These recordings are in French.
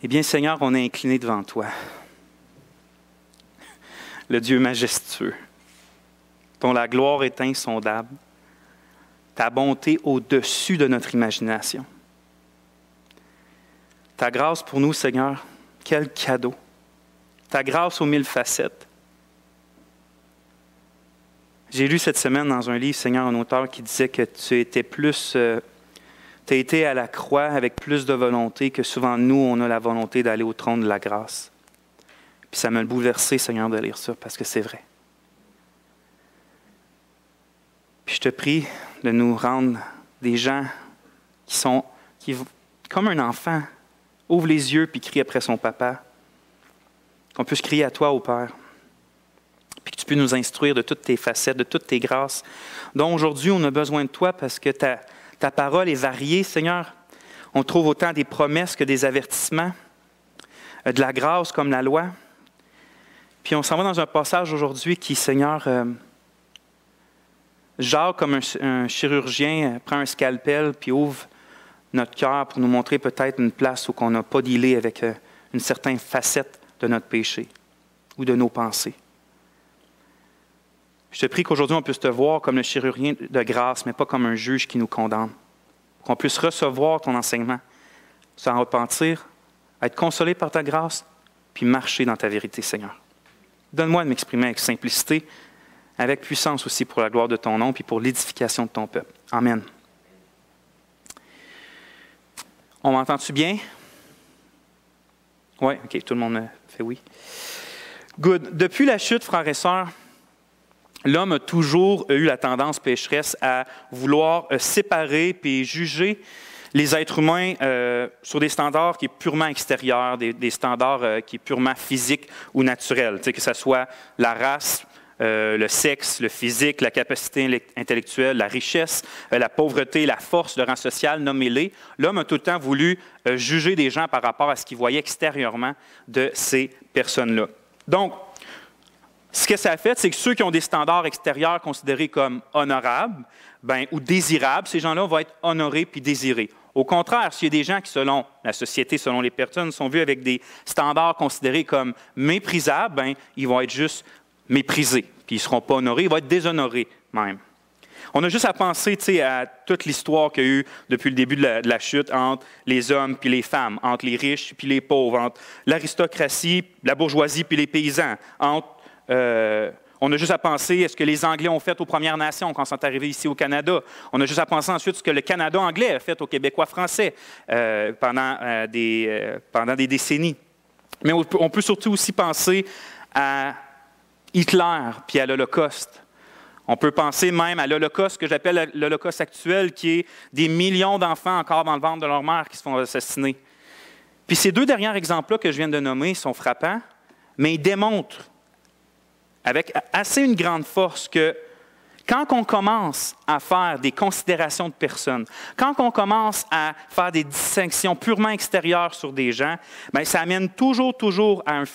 Eh bien, Seigneur, on est incliné devant toi, le Dieu majestueux, dont la gloire est insondable, ta bonté au-dessus de notre imagination. Ta grâce pour nous, Seigneur, quel cadeau! Ta grâce aux 1000 facettes. J'ai lu cette semaine dans un livre, Seigneur, un auteur qui disait que tu étais plus... tu as été à la croix avec plus de volonté que souvent nous, on a la volonté d'aller au trône de la grâce. Puis ça m'a bouleversé, Seigneur, de lire ça, parce que c'est vrai. Puis je te prie de nous rendre des gens qui comme un enfant, ouvre les yeux puis crie après son papa. Qu'on puisse crier à toi, ô Père. Puis que tu puisses nous instruire de toutes tes facettes, de toutes tes grâces, dont aujourd'hui on a besoin de toi parce que ta parole est variée, Seigneur. On trouve autant des promesses que des avertissements, de la grâce comme la loi. Puis on s'en va dans un passage aujourd'hui qui, Seigneur, Jacques, comme un chirurgien, prend un scalpel puis ouvre notre cœur pour nous montrer peut-être une place où on n'a pas dealé avec une certaine facette de notre péché ou de nos pensées. Je te prie qu'aujourd'hui, on puisse te voir comme le chirurgien de grâce, mais pas comme un juge qui nous condamne. Qu'on puisse recevoir ton enseignement, s'en repentir, être consolé par ta grâce, puis marcher dans ta vérité, Seigneur. Donne-moi de m'exprimer avec simplicité, avec puissance aussi pour la gloire de ton nom, puis pour l'édification de ton peuple. Amen. On m'entend-tu bien? Oui, OK, tout le monde fait oui. Good. Depuis la chute, frères et sœurs, l'homme a toujours eu la tendance pécheresse à vouloir séparer puis juger les êtres humains sur des standards qui sont purement extérieurs, des standards qui sont purement physiques ou naturels, tu sais, que ce soit la race, le sexe, le physique, la capacité intellectuelle, la richesse, la pauvreté, la force, le rang social, nommez-les. L'homme a tout le temps voulu juger des gens par rapport à ce qu'il voyait extérieurement de ces personnes-là. Donc, ce que ça a fait, c'est que ceux qui ont des standards extérieurs considérés comme honorables ou désirables, ces gens-là vont être honorés puis désirés. Au contraire, s'il y a des gens qui, selon la société, selon les personnes, sont vus avec des standards considérés comme méprisables, ils vont être juste méprisés, puis ils ne seront pas honorés, ils vont être déshonorés même. On a juste à penser à toute l'histoire qu'il y a eu depuis le début de la chute entre les hommes puis les femmes, entre les riches puis les pauvres, entre l'aristocratie, la bourgeoisie puis les paysans, on a juste à penser à ce que les Anglais ont fait aux Premières Nations quand ils sont arrivés ici au Canada. On a juste à penser ensuite à ce que le Canada anglais a fait aux Québécois français pendant des décennies. Mais on peut surtout aussi penser à Hitler puis à l'Holocauste. On peut penser même à l'Holocauste, que j'appelle l'Holocauste actuel, qui est des millions d'enfants encore dans le ventre de leur mère qui se font assassiner. Puis ces deux derniers exemples-là que je viens de nommer sont frappants, mais ils démontrent avec assez une grande force que quand on commence à faire des considérations de personnes, quand on commence à faire des distinctions purement extérieures sur des gens, ça amène toujours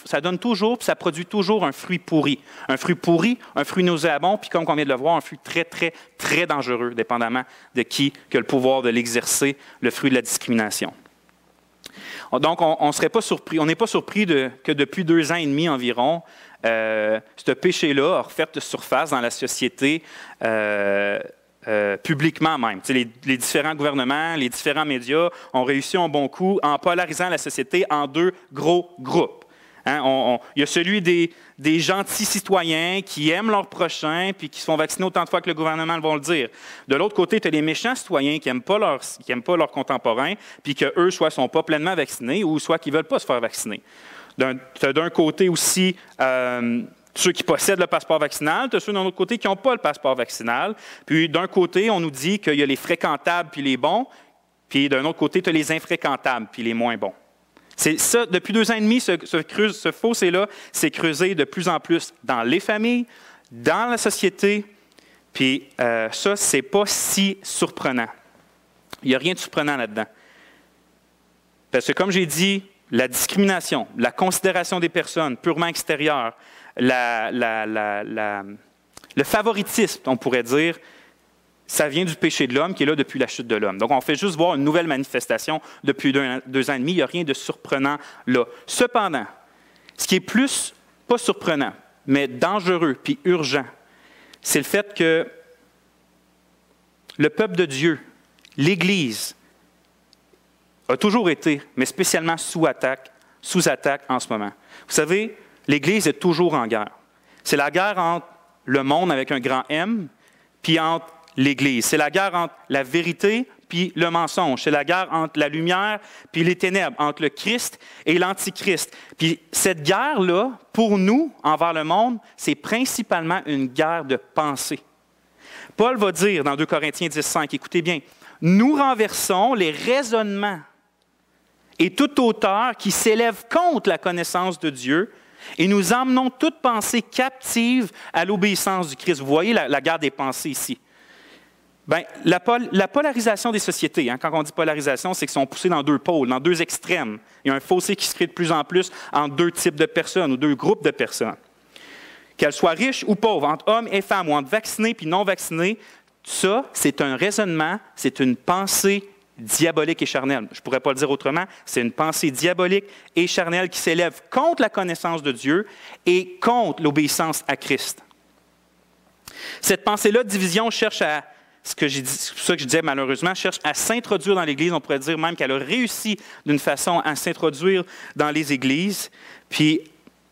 ça donne toujours, puis ça produit toujours un fruit pourri. Un fruit pourri, un fruit nauséabond, puis comme on vient de le voir, un fruit très, très, très dangereux, dépendamment de qui a le pouvoir de l'exercer, le fruit de la discrimination. Donc, on n'est pas surpris que depuis 2 ans et demi environ, ce péché-là a refait surface dans la société publiquement même. Les différents gouvernements, les différents médias ont réussi un bon coup en polarisant la société en 2 gros groupes. Il y a celui des gentils citoyens qui aiment leurs prochains puis qui se font vacciner autant de fois que le gouvernement va le dire. De l'autre côté, tu as les méchants citoyens qui n'aiment pas leurs contemporains puis qu'eux, soit ne sont pas pleinement vaccinés ou soit qu'ils ne veulent pas se faire vacciner. Tu as d'un côté aussi ceux qui possèdent le passeport vaccinal, tu as ceux d'un autre côté qui n'ont pas le passeport vaccinal. Puis d'un côté, on nous dit qu'il y a les fréquentables puis les bons, puis d'un autre côté, tu as les infréquentables puis les moins bons. C'est ça, depuis 2 ans et demi, ce fossé-là s'est creusé de plus en plus dans les familles, dans la société, puis ça, c'est pas si surprenant. Il n'y a rien de surprenant là-dedans. Parce que comme j'ai dit, la discrimination, la considération des personnes purement extérieures, le favoritisme, on pourrait dire, ça vient du péché de l'homme qui est là depuis la chute de l'homme. Donc, on fait juste voir une nouvelle manifestation depuis 2 ans et demi. Il n'y a rien de surprenant là. Cependant, ce qui est plus, pas surprenant, mais dangereux puis urgent, c'est le fait que le peuple de Dieu, l'Église, a toujours été, mais spécialement sous attaque en ce moment. Vous savez, l'Église est toujours en guerre. C'est la guerre entre le monde avec un grand M, puis entre l'Église. C'est la guerre entre la vérité puis le mensonge. C'est la guerre entre la lumière puis les ténèbres, entre le Christ et l'Antichrist. Puis cette guerre-là, pour nous, envers le monde, c'est principalement une guerre de pensée. Paul va dire dans 2 Corinthiens 10,5, écoutez bien, « Nous renversons les raisonnements et toute hauteur qui s'élève contre la connaissance de Dieu, et nous emmenons toute pensée captive à l'obéissance du Christ. » Vous voyez la guerre des pensées ici. Bien, la polarisation des sociétés, quand on dit polarisation, c'est qu'ils sont poussés dans 2 pôles, dans 2 extrêmes. Il y a un fossé qui se crée de plus en plus entre 2 types de personnes ou 2 groupes de personnes. Qu'elles soient riches ou pauvres, entre hommes et femmes, ou entre vaccinés et non vaccinés, ça, c'est un raisonnement, c'est une pensée diabolique et charnelle. Je ne pourrais pas le dire autrement, c'est une pensée diabolique et charnelle qui s'élève contre la connaissance de Dieu et contre l'obéissance à Christ. Cette pensée-là, division, cherche à, c'est pour ça que je disais malheureusement, cherche à s'introduire dans l'Église. On pourrait dire même qu'elle a réussi d'une façon à s'introduire dans les Églises. Puis,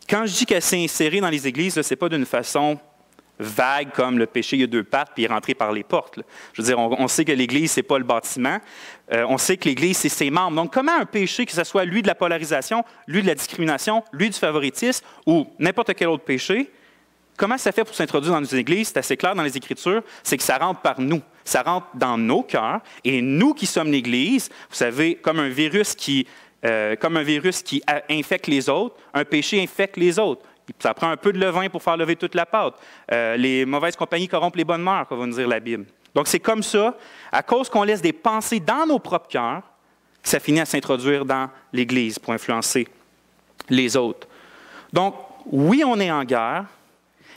quand je dis qu'elle s'est insérée dans les Églises, ce n'est pas d'une façon vague comme le péché, il y a 2 pattes, puis il est rentré par les portes. Là. Je veux dire, on sait que l'Église, ce n'est pas le bâtiment. On sait que l'Église, c'est ses membres. Donc, comment un péché, que ce soit lui de la polarisation, lui de la discrimination, lui du favoritisme ou n'importe quel autre péché, comment ça fait pour s'introduire dans une Église? C'est assez clair dans les Écritures, c'est que ça rentre par nous. Ça rentre dans nos cœurs. Et nous qui sommes l'Église, vous savez, comme un virus qui infecte les autres, un péché infecte les autres. Ça prend un peu de levain pour faire lever toute la pâte. Les mauvaises compagnies corrompent les bonnes mœurs, va nous dire la Bible. Donc, c'est comme ça, à cause qu'on laisse des pensées dans nos propres cœurs, que ça finit à s'introduire dans l'Église pour influencer les autres. Donc, oui, on est en guerre,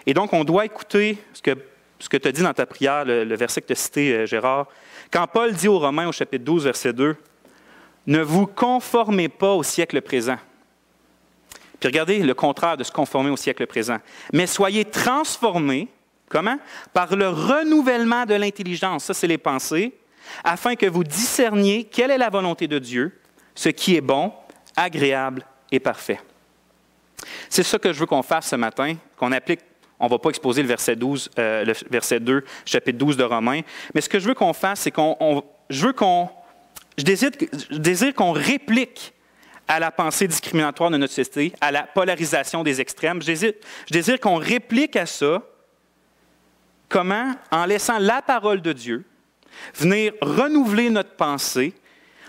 et donc on doit écouter ce que tu as dit dans ta prière, le verset que tu as cité, Gérard. Quand Paul dit aux Romains, au chapitre 12, verset 2, « Ne vous conformez pas au siècle présent. » Puis regardez le contraire de se conformer au siècle présent. « Mais soyez transformés, comment? Par le renouvellement de l'intelligence. » Ça, c'est les pensées. « Afin que vous discerniez quelle est la volonté de Dieu, ce qui est bon, agréable et parfait. » C'est ça que je veux qu'on fasse ce matin, qu'on applique. On ne va pas exposer le verset 2, chapitre 12 de Romains. Mais ce que je veux qu'on fasse, c'est je désire qu'on réplique à la pensée discriminatoire de notre société, à la polarisation des extrêmes. Je désire qu'on réplique à ça. Comment? En laissant la parole de Dieu venir renouveler notre pensée,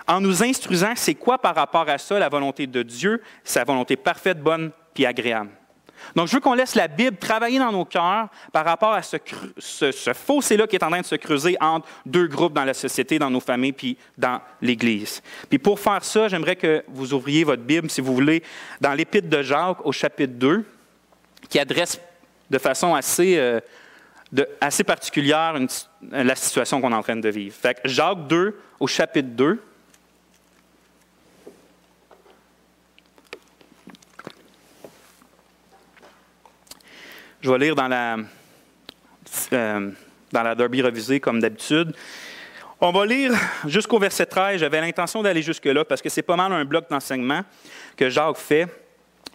en nous instruisant c'est quoi par rapport à ça la volonté de Dieu, sa volonté parfaite, bonne puis agréable. Donc, je veux qu'on laisse la Bible travailler dans nos cœurs par rapport à ce fossé-là qui est en train de se creuser entre 2 groupes dans la société, dans nos familles, puis dans l'Église. Puis pour faire ça, j'aimerais que vous ouvriez votre Bible, si vous voulez, dans l'Épître de Jacques, au chapitre 2, qui adresse de façon assez particulière la situation qu'on est en train de vivre. Fait que Jacques 2, au chapitre 2, je vais lire dans la Derby révisée, comme d'habitude. On va lire jusqu'au verset 13. J'avais l'intention d'aller jusque-là parce que c'est pas mal un bloc d'enseignement que Jacques fait,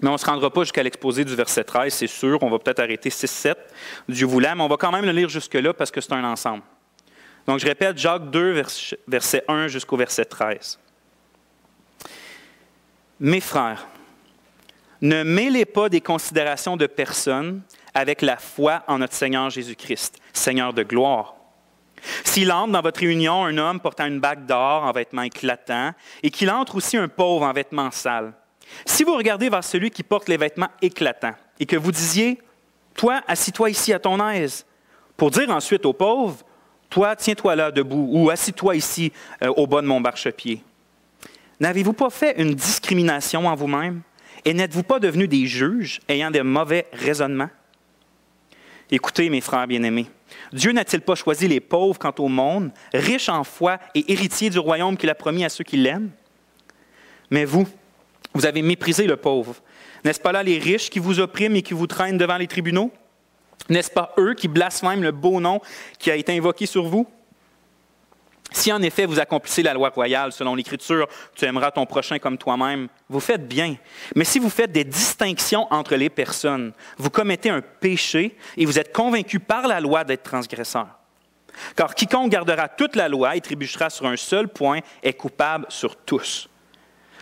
mais on ne se rendra pas jusqu'à l'exposé du verset 13, c'est sûr. On va peut-être arrêter 6-7, Dieu voulant, mais on va quand même le lire jusque-là parce que c'est un ensemble. Donc, je répète, Jacques 2, verset 1 jusqu'au verset 13. « Mes frères, ne mêlez pas des considérations de personnes avec la foi en notre Seigneur Jésus-Christ, Seigneur de gloire. S'il entre dans votre réunion un homme portant une bague d'or en vêtements éclatants, et qu'il entre aussi un pauvre en vêtements sales, si vous regardez vers celui qui porte les vêtements éclatants, et que vous disiez, « Toi, assis-toi ici à ton aise », pour dire ensuite au pauvre, « Toi, tiens-toi là debout » ou « Assis-toi ici au bas de mon marchepied ». N'avez-vous pas fait une discrimination en vous-même? Et n'êtes-vous pas devenus des juges ayant de mauvais raisonnements? Écoutez, mes frères bien-aimés, Dieu n'a-t-il pas choisi les pauvres quant au monde, riches en foi et héritiers du royaume qu'il a promis à ceux qui l'aiment? Mais vous avez méprisé le pauvre. N'est-ce pas là les riches qui vous oppriment et qui vous traînent devant les tribunaux? N'est-ce pas eux qui blasphèment le beau nom qui a été invoqué sur vous? Si en effet vous accomplissez la loi royale selon l'Écriture, tu aimeras ton prochain comme toi-même, vous faites bien. Mais si vous faites des distinctions entre les personnes, vous commettez un péché et vous êtes convaincus par la loi d'être transgresseur. Car quiconque gardera toute la loi et trébuchera sur un seul point est coupable sur tous.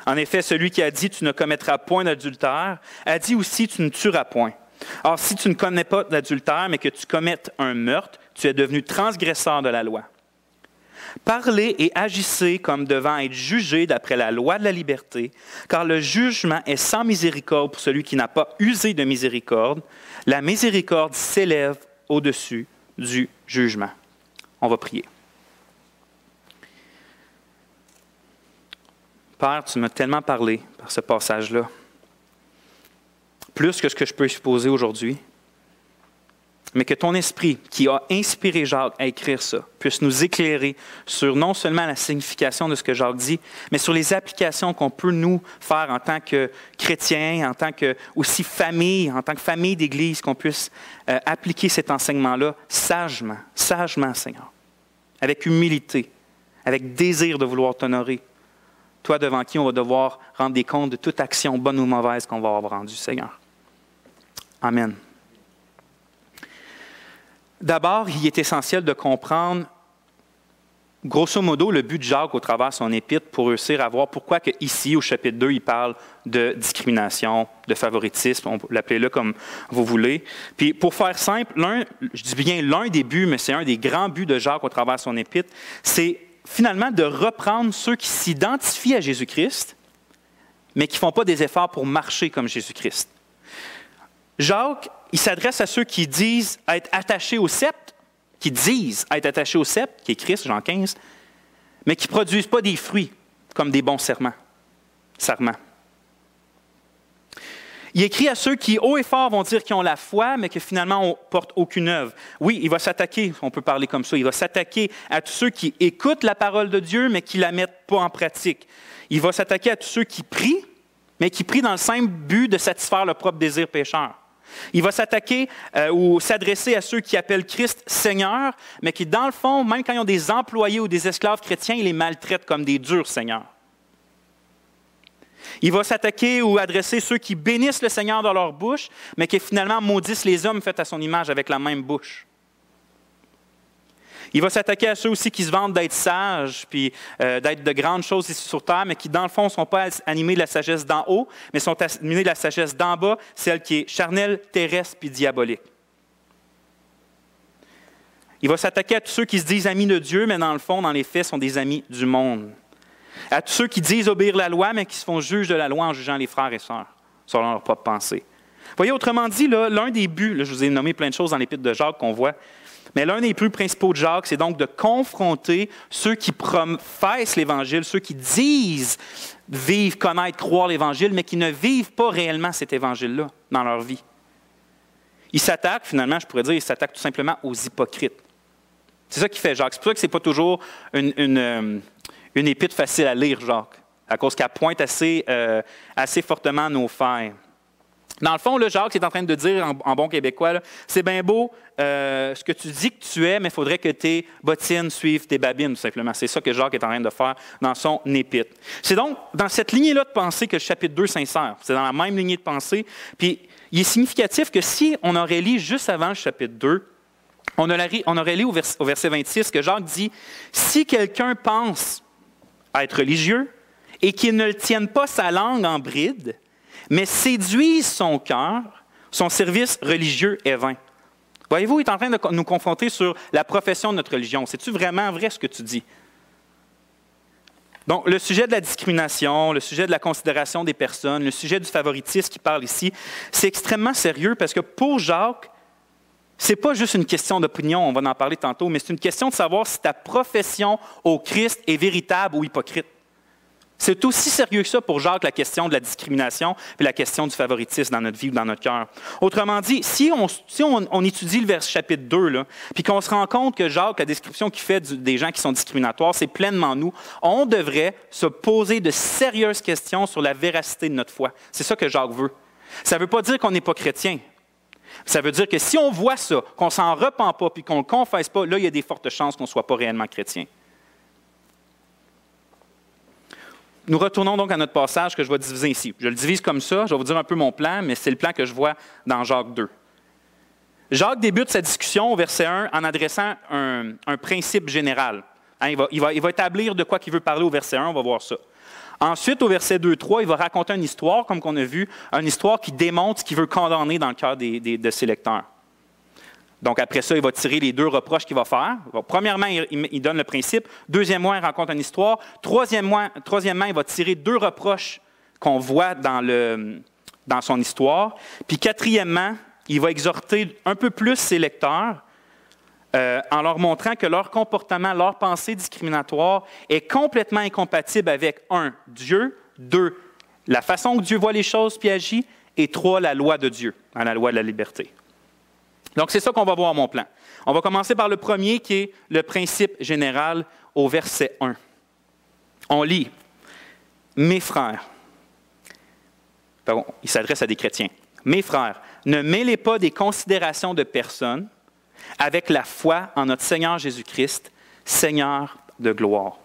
En effet, celui qui a dit « tu ne commettras point d'adultère » a dit aussi « tu ne tueras point ». Or, si tu ne commets pas d'adultère, mais que tu commettes un meurtre, tu es devenu transgresseur de la loi. Parlez et agissez comme devant être jugés d'après la loi de la liberté, car le jugement est sans miséricorde pour celui qui n'a pas usé de miséricorde. La miséricorde s'élève au-dessus du jugement. On va prier. Père, tu m'as tellement parlé par ce passage-là, plus que ce que je peux supposer aujourd'hui, mais que ton esprit, qui a inspiré Jacques à écrire ça, puisse nous éclairer sur non seulement la signification de ce que Jacques dit, mais sur les applications qu'on peut nous faire en tant que chrétiens, en tant que aussi famille, en tant que famille d'Église, qu'on puisse appliquer cet enseignement-là sagement, Seigneur, avec humilité, avec désir de vouloir t'honorer. Toi devant qui on va devoir rendre des comptes de toute action, bonne ou mauvaise, qu'on va avoir rendue, Seigneur. Amen. D'abord, il est essentiel de comprendre, grosso modo, le but de Jacques au travers de son épître pour réussir à voir pourquoi que ici, au chapitre 2, il parle de discrimination, de favoritisme, on peut l'appeler comme vous voulez. Puis pour faire simple, je dis bien l'un des buts, mais c'est un des grands buts de Jacques au travers de son épître, c'est finalement de reprendre ceux qui s'identifient à Jésus-Christ, mais qui ne font pas des efforts pour marcher comme Jésus-Christ. Jacques, il s'adresse à ceux qui disent être attachés au sceptre, qui est Christ, Jean 15, mais qui ne produisent pas des fruits comme des bons sarments. Il écrit à ceux qui, haut et fort, vont dire qu'ils ont la foi, mais que finalement, on ne porte aucune œuvre. Oui, il va s'attaquer, on peut parler comme ça, il va s'attaquer à tous ceux qui écoutent la parole de Dieu, mais qui ne la mettent pas en pratique. Il va s'attaquer à tous ceux qui prient, mais qui prient dans le simple but de satisfaire leur propre désir pécheur. Il va s'attaquer ou s'adresser à ceux qui appellent Christ Seigneur, mais qui, dans le fond, même quand ils ont des employés ou des esclaves chrétiens, ils les maltraitent comme des durs seigneurs. Il va s'attaquer ou adresser ceux qui bénissent le Seigneur dans leur bouche, mais qui finalement maudissent les hommes faits à son image avec la même bouche. Il va s'attaquer à ceux aussi qui se vantent d'être sages, puis d'être de grandes choses ici sur terre, mais qui, dans le fond, ne sont pas animés de la sagesse d'en haut, mais sont animés de la sagesse d'en bas, celle qui est charnelle, terrestre, puis diabolique. Il va s'attaquer à tous ceux qui se disent amis de Dieu, mais dans le fond, dans les faits, sont des amis du monde. À tous ceux qui disent obéir la loi, mais qui se font juges de la loi en jugeant les frères et sœurs, selon leur propre pensée. Vous voyez, autrement dit, là, l'un des buts, là, je vous ai nommé plein de choses dans l'épître de Jacques qu'on voit, mais l'un des plus principaux de Jacques, c'est donc de confronter ceux qui professent l'Évangile, ceux qui disent vivre, connaître, croire l'Évangile, mais qui ne vivent pas réellement cet Évangile-là dans leur vie. Il s'attaque, finalement, je pourrais dire, il s'attaque tout simplement aux hypocrites. C'est ça qui fait Jacques. C'est pour ça que ce n'est pas toujours une épître facile à lire, Jacques, à cause qu'elle pointe assez fortement nos failles. Dans le fond, là, Jacques est en train de dire en bon québécois, là, c'est bien beau ce que tu dis que tu es, mais il faudrait que tes bottines suivent tes babines, tout simplement. C'est ça que Jacques est en train de faire dans son épître. C'est donc dans cette lignée-là de pensée que le chapitre 2 s'insère. C'est dans la même lignée de pensée. Puis, il est significatif que si on aurait lu juste avant le chapitre 2, on aurait lu au verset 26 que Jacques dit « Si quelqu'un pense à être religieux et qu'il ne tienne pas sa langue en bride, mais séduise son cœur, son service religieux est vain. » Voyez-vous, il est en train de nous confronter sur la profession de notre religion. C'est-tu vraiment vrai ce que tu dis? Donc, le sujet de la discrimination, le sujet de la considération des personnes, le sujet du favoritisme qui parle ici, c'est extrêmement sérieux parce que pour Jacques, ce n'est pas juste une question d'opinion, on va en parler tantôt, mais c'est une question de savoir si ta profession au Christ est véritable ou hypocrite. C'est aussi sérieux que ça pour Jacques, la question de la discrimination et la question du favoritisme dans notre vie ou dans notre cœur. Autrement dit, si on étudie le chapitre 2, là, puis qu'on se rend compte que Jacques, la description qu'il fait des gens qui sont discriminatoires, c'est pleinement nous, on devrait se poser de sérieuses questions sur la véracité de notre foi. C'est ça que Jacques veut. Ça ne veut pas dire qu'on n'est pas chrétien. Ça veut dire que si on voit ça, qu'on ne s'en repent pas puis qu'on ne le confesse pas, là, il y a des fortes chances qu'on ne soit pas réellement chrétien. Nous retournons donc à notre passage que je vais diviser ici. Je le divise comme ça, je vais vous dire un peu mon plan, mais c'est le plan que je vois dans Jacques 2. Jacques débute sa discussion au verset 1 en adressant un principe général. Hein, il va établir de quoi il veut parler au verset 1, on va voir ça. Ensuite, au verset 2-3, il va raconter une histoire, comme on a vu, une histoire qui démontre ce qu'il veut condamner dans le cœur de ses lecteurs. Donc, après ça, il va tirer les 2 reproches qu'il va faire. Premièrement, il donne le principe. Deuxièmement, il raconte une histoire. Troisièmement, il va tirer 2 reproches qu'on voit dans son histoire. Puis quatrièmement, il va exhorter un peu plus ses lecteurs en leur montrant que leur comportement, leur pensée discriminatoire est complètement incompatible avec 1. Dieu, 2. La façon que Dieu voit les choses puis agit, et 3. La loi de Dieu, la loi de la liberté. Donc, c'est ça qu'on va voir mon plan. On va commencer par le premier, qui est le principe général au verset 1. On lit « Mes frères », il s'adresse à des chrétiens, « Mes frères, ne mêlez pas des considérations de personnes avec la foi en notre Seigneur Jésus-Christ, Seigneur de gloire. »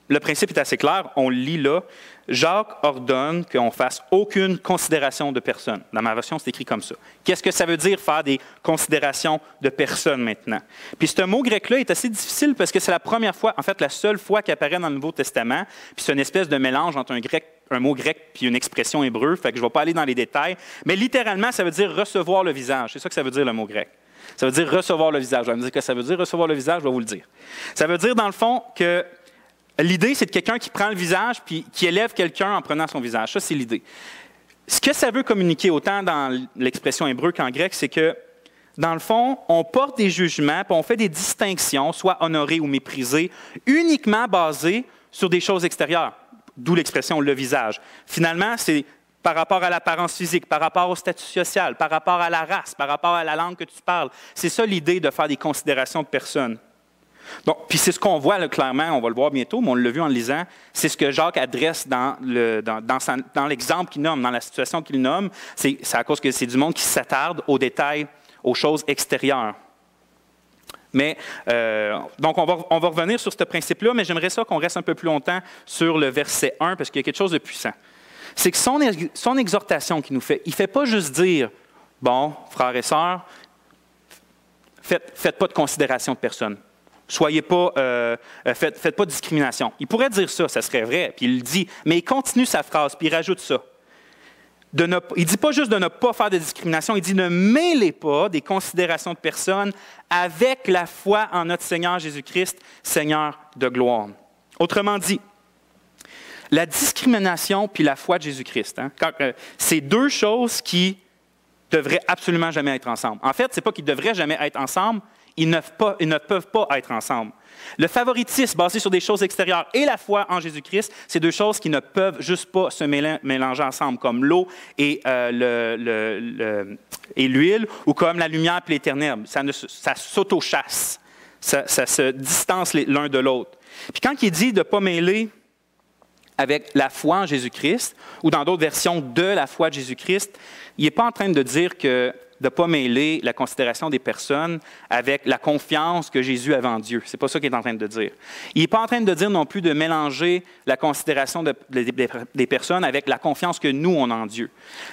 Le principe est assez clair, on le lit là. Jacques ordonne qu'on ne fasse aucune considération de personne. Dans ma version, c'est écrit comme ça. Qu'est-ce que ça veut dire faire des considérations de personne maintenant? Puis ce mot grec-là est assez difficile parce que c'est la première fois, en fait la seule fois qu'il apparaît dans le Nouveau Testament. Puis c'est une espèce de mélange entre un mot grec puis une expression hébreu. Fait que je ne vais pas aller dans les détails. Mais littéralement, ça veut dire recevoir le visage. C'est ça que ça veut dire le mot grec. Ça veut dire recevoir le visage. Vous allez me dire que ça veut dire recevoir le visage, je vais vous le dire. Ça veut dire dans le fond que l'idée, c'est de quelqu'un qui prend le visage puis qui élève quelqu'un en prenant son visage. Ça, c'est l'idée. Ce que ça veut communiquer autant dans l'expression hébreu qu'en grec, c'est que, dans le fond, on porte des jugements puis on fait des distinctions, soit honorées ou méprisées, uniquement basées sur des choses extérieures, d'où l'expression « le visage ». Finalement, c'est par rapport à l'apparence physique, par rapport au statut social, par rapport à la race, par rapport à la langue que tu parles. C'est ça l'idée de faire des considérations de personnes. Donc, puis c'est ce qu'on voit là, clairement, on va le voir bientôt, mais on l'a vu en le lisant, c'est ce que Jacques adresse dans l'exemple qu'il nomme, dans la situation qu'il nomme, c'est à cause que c'est du monde qui s'attarde aux détails, aux choses extérieures. Mais, donc, on va revenir sur ce principe-là, mais j'aimerais ça qu'on reste un peu plus longtemps sur le verset 1, parce qu'il y a quelque chose de puissant. C'est que son exhortation qu'il nous fait, il ne fait pas juste dire, bon, frères et sœurs, faites pas de considération de personne. Faites pas de discrimination. Il pourrait dire ça, ça serait vrai, puis il le dit, mais il continue sa phrase, puis il rajoute ça. Il ne dit pas juste de ne pas faire de discrimination, il dit ne mêlez pas des considérations de personnes avec la foi en notre Seigneur Jésus-Christ, Seigneur de gloire. Autrement dit, la discrimination puis la foi de Jésus-Christ, c'est 2 choses qui devraient absolument jamais être ensemble. En fait, ce n'est pas qu'ils ne devraient jamais être ensemble, ils ne peuvent pas être ensemble. Le favoritisme basé sur des choses extérieures et la foi en Jésus-Christ, c'est 2 choses qui ne peuvent juste pas se mélanger ensemble, comme l'eau et l'huile, ou comme la lumière et les ténèbres. Ça s'auto-chasse, ça se distance l'un de l'autre. Puis quand il dit de ne pas mêler avec la foi en Jésus-Christ, ou dans d'autres versions de la foi de Jésus-Christ, il n'est pas en train de dire que de ne pas mêler la considération des personnes avec la confiance que Jésus avait en Dieu. Ce n'est pas ça qu'il est en train de dire. Il n'est pas en train de dire non plus de mélanger la considération des personnes avec la confiance que nous, on a en Dieu.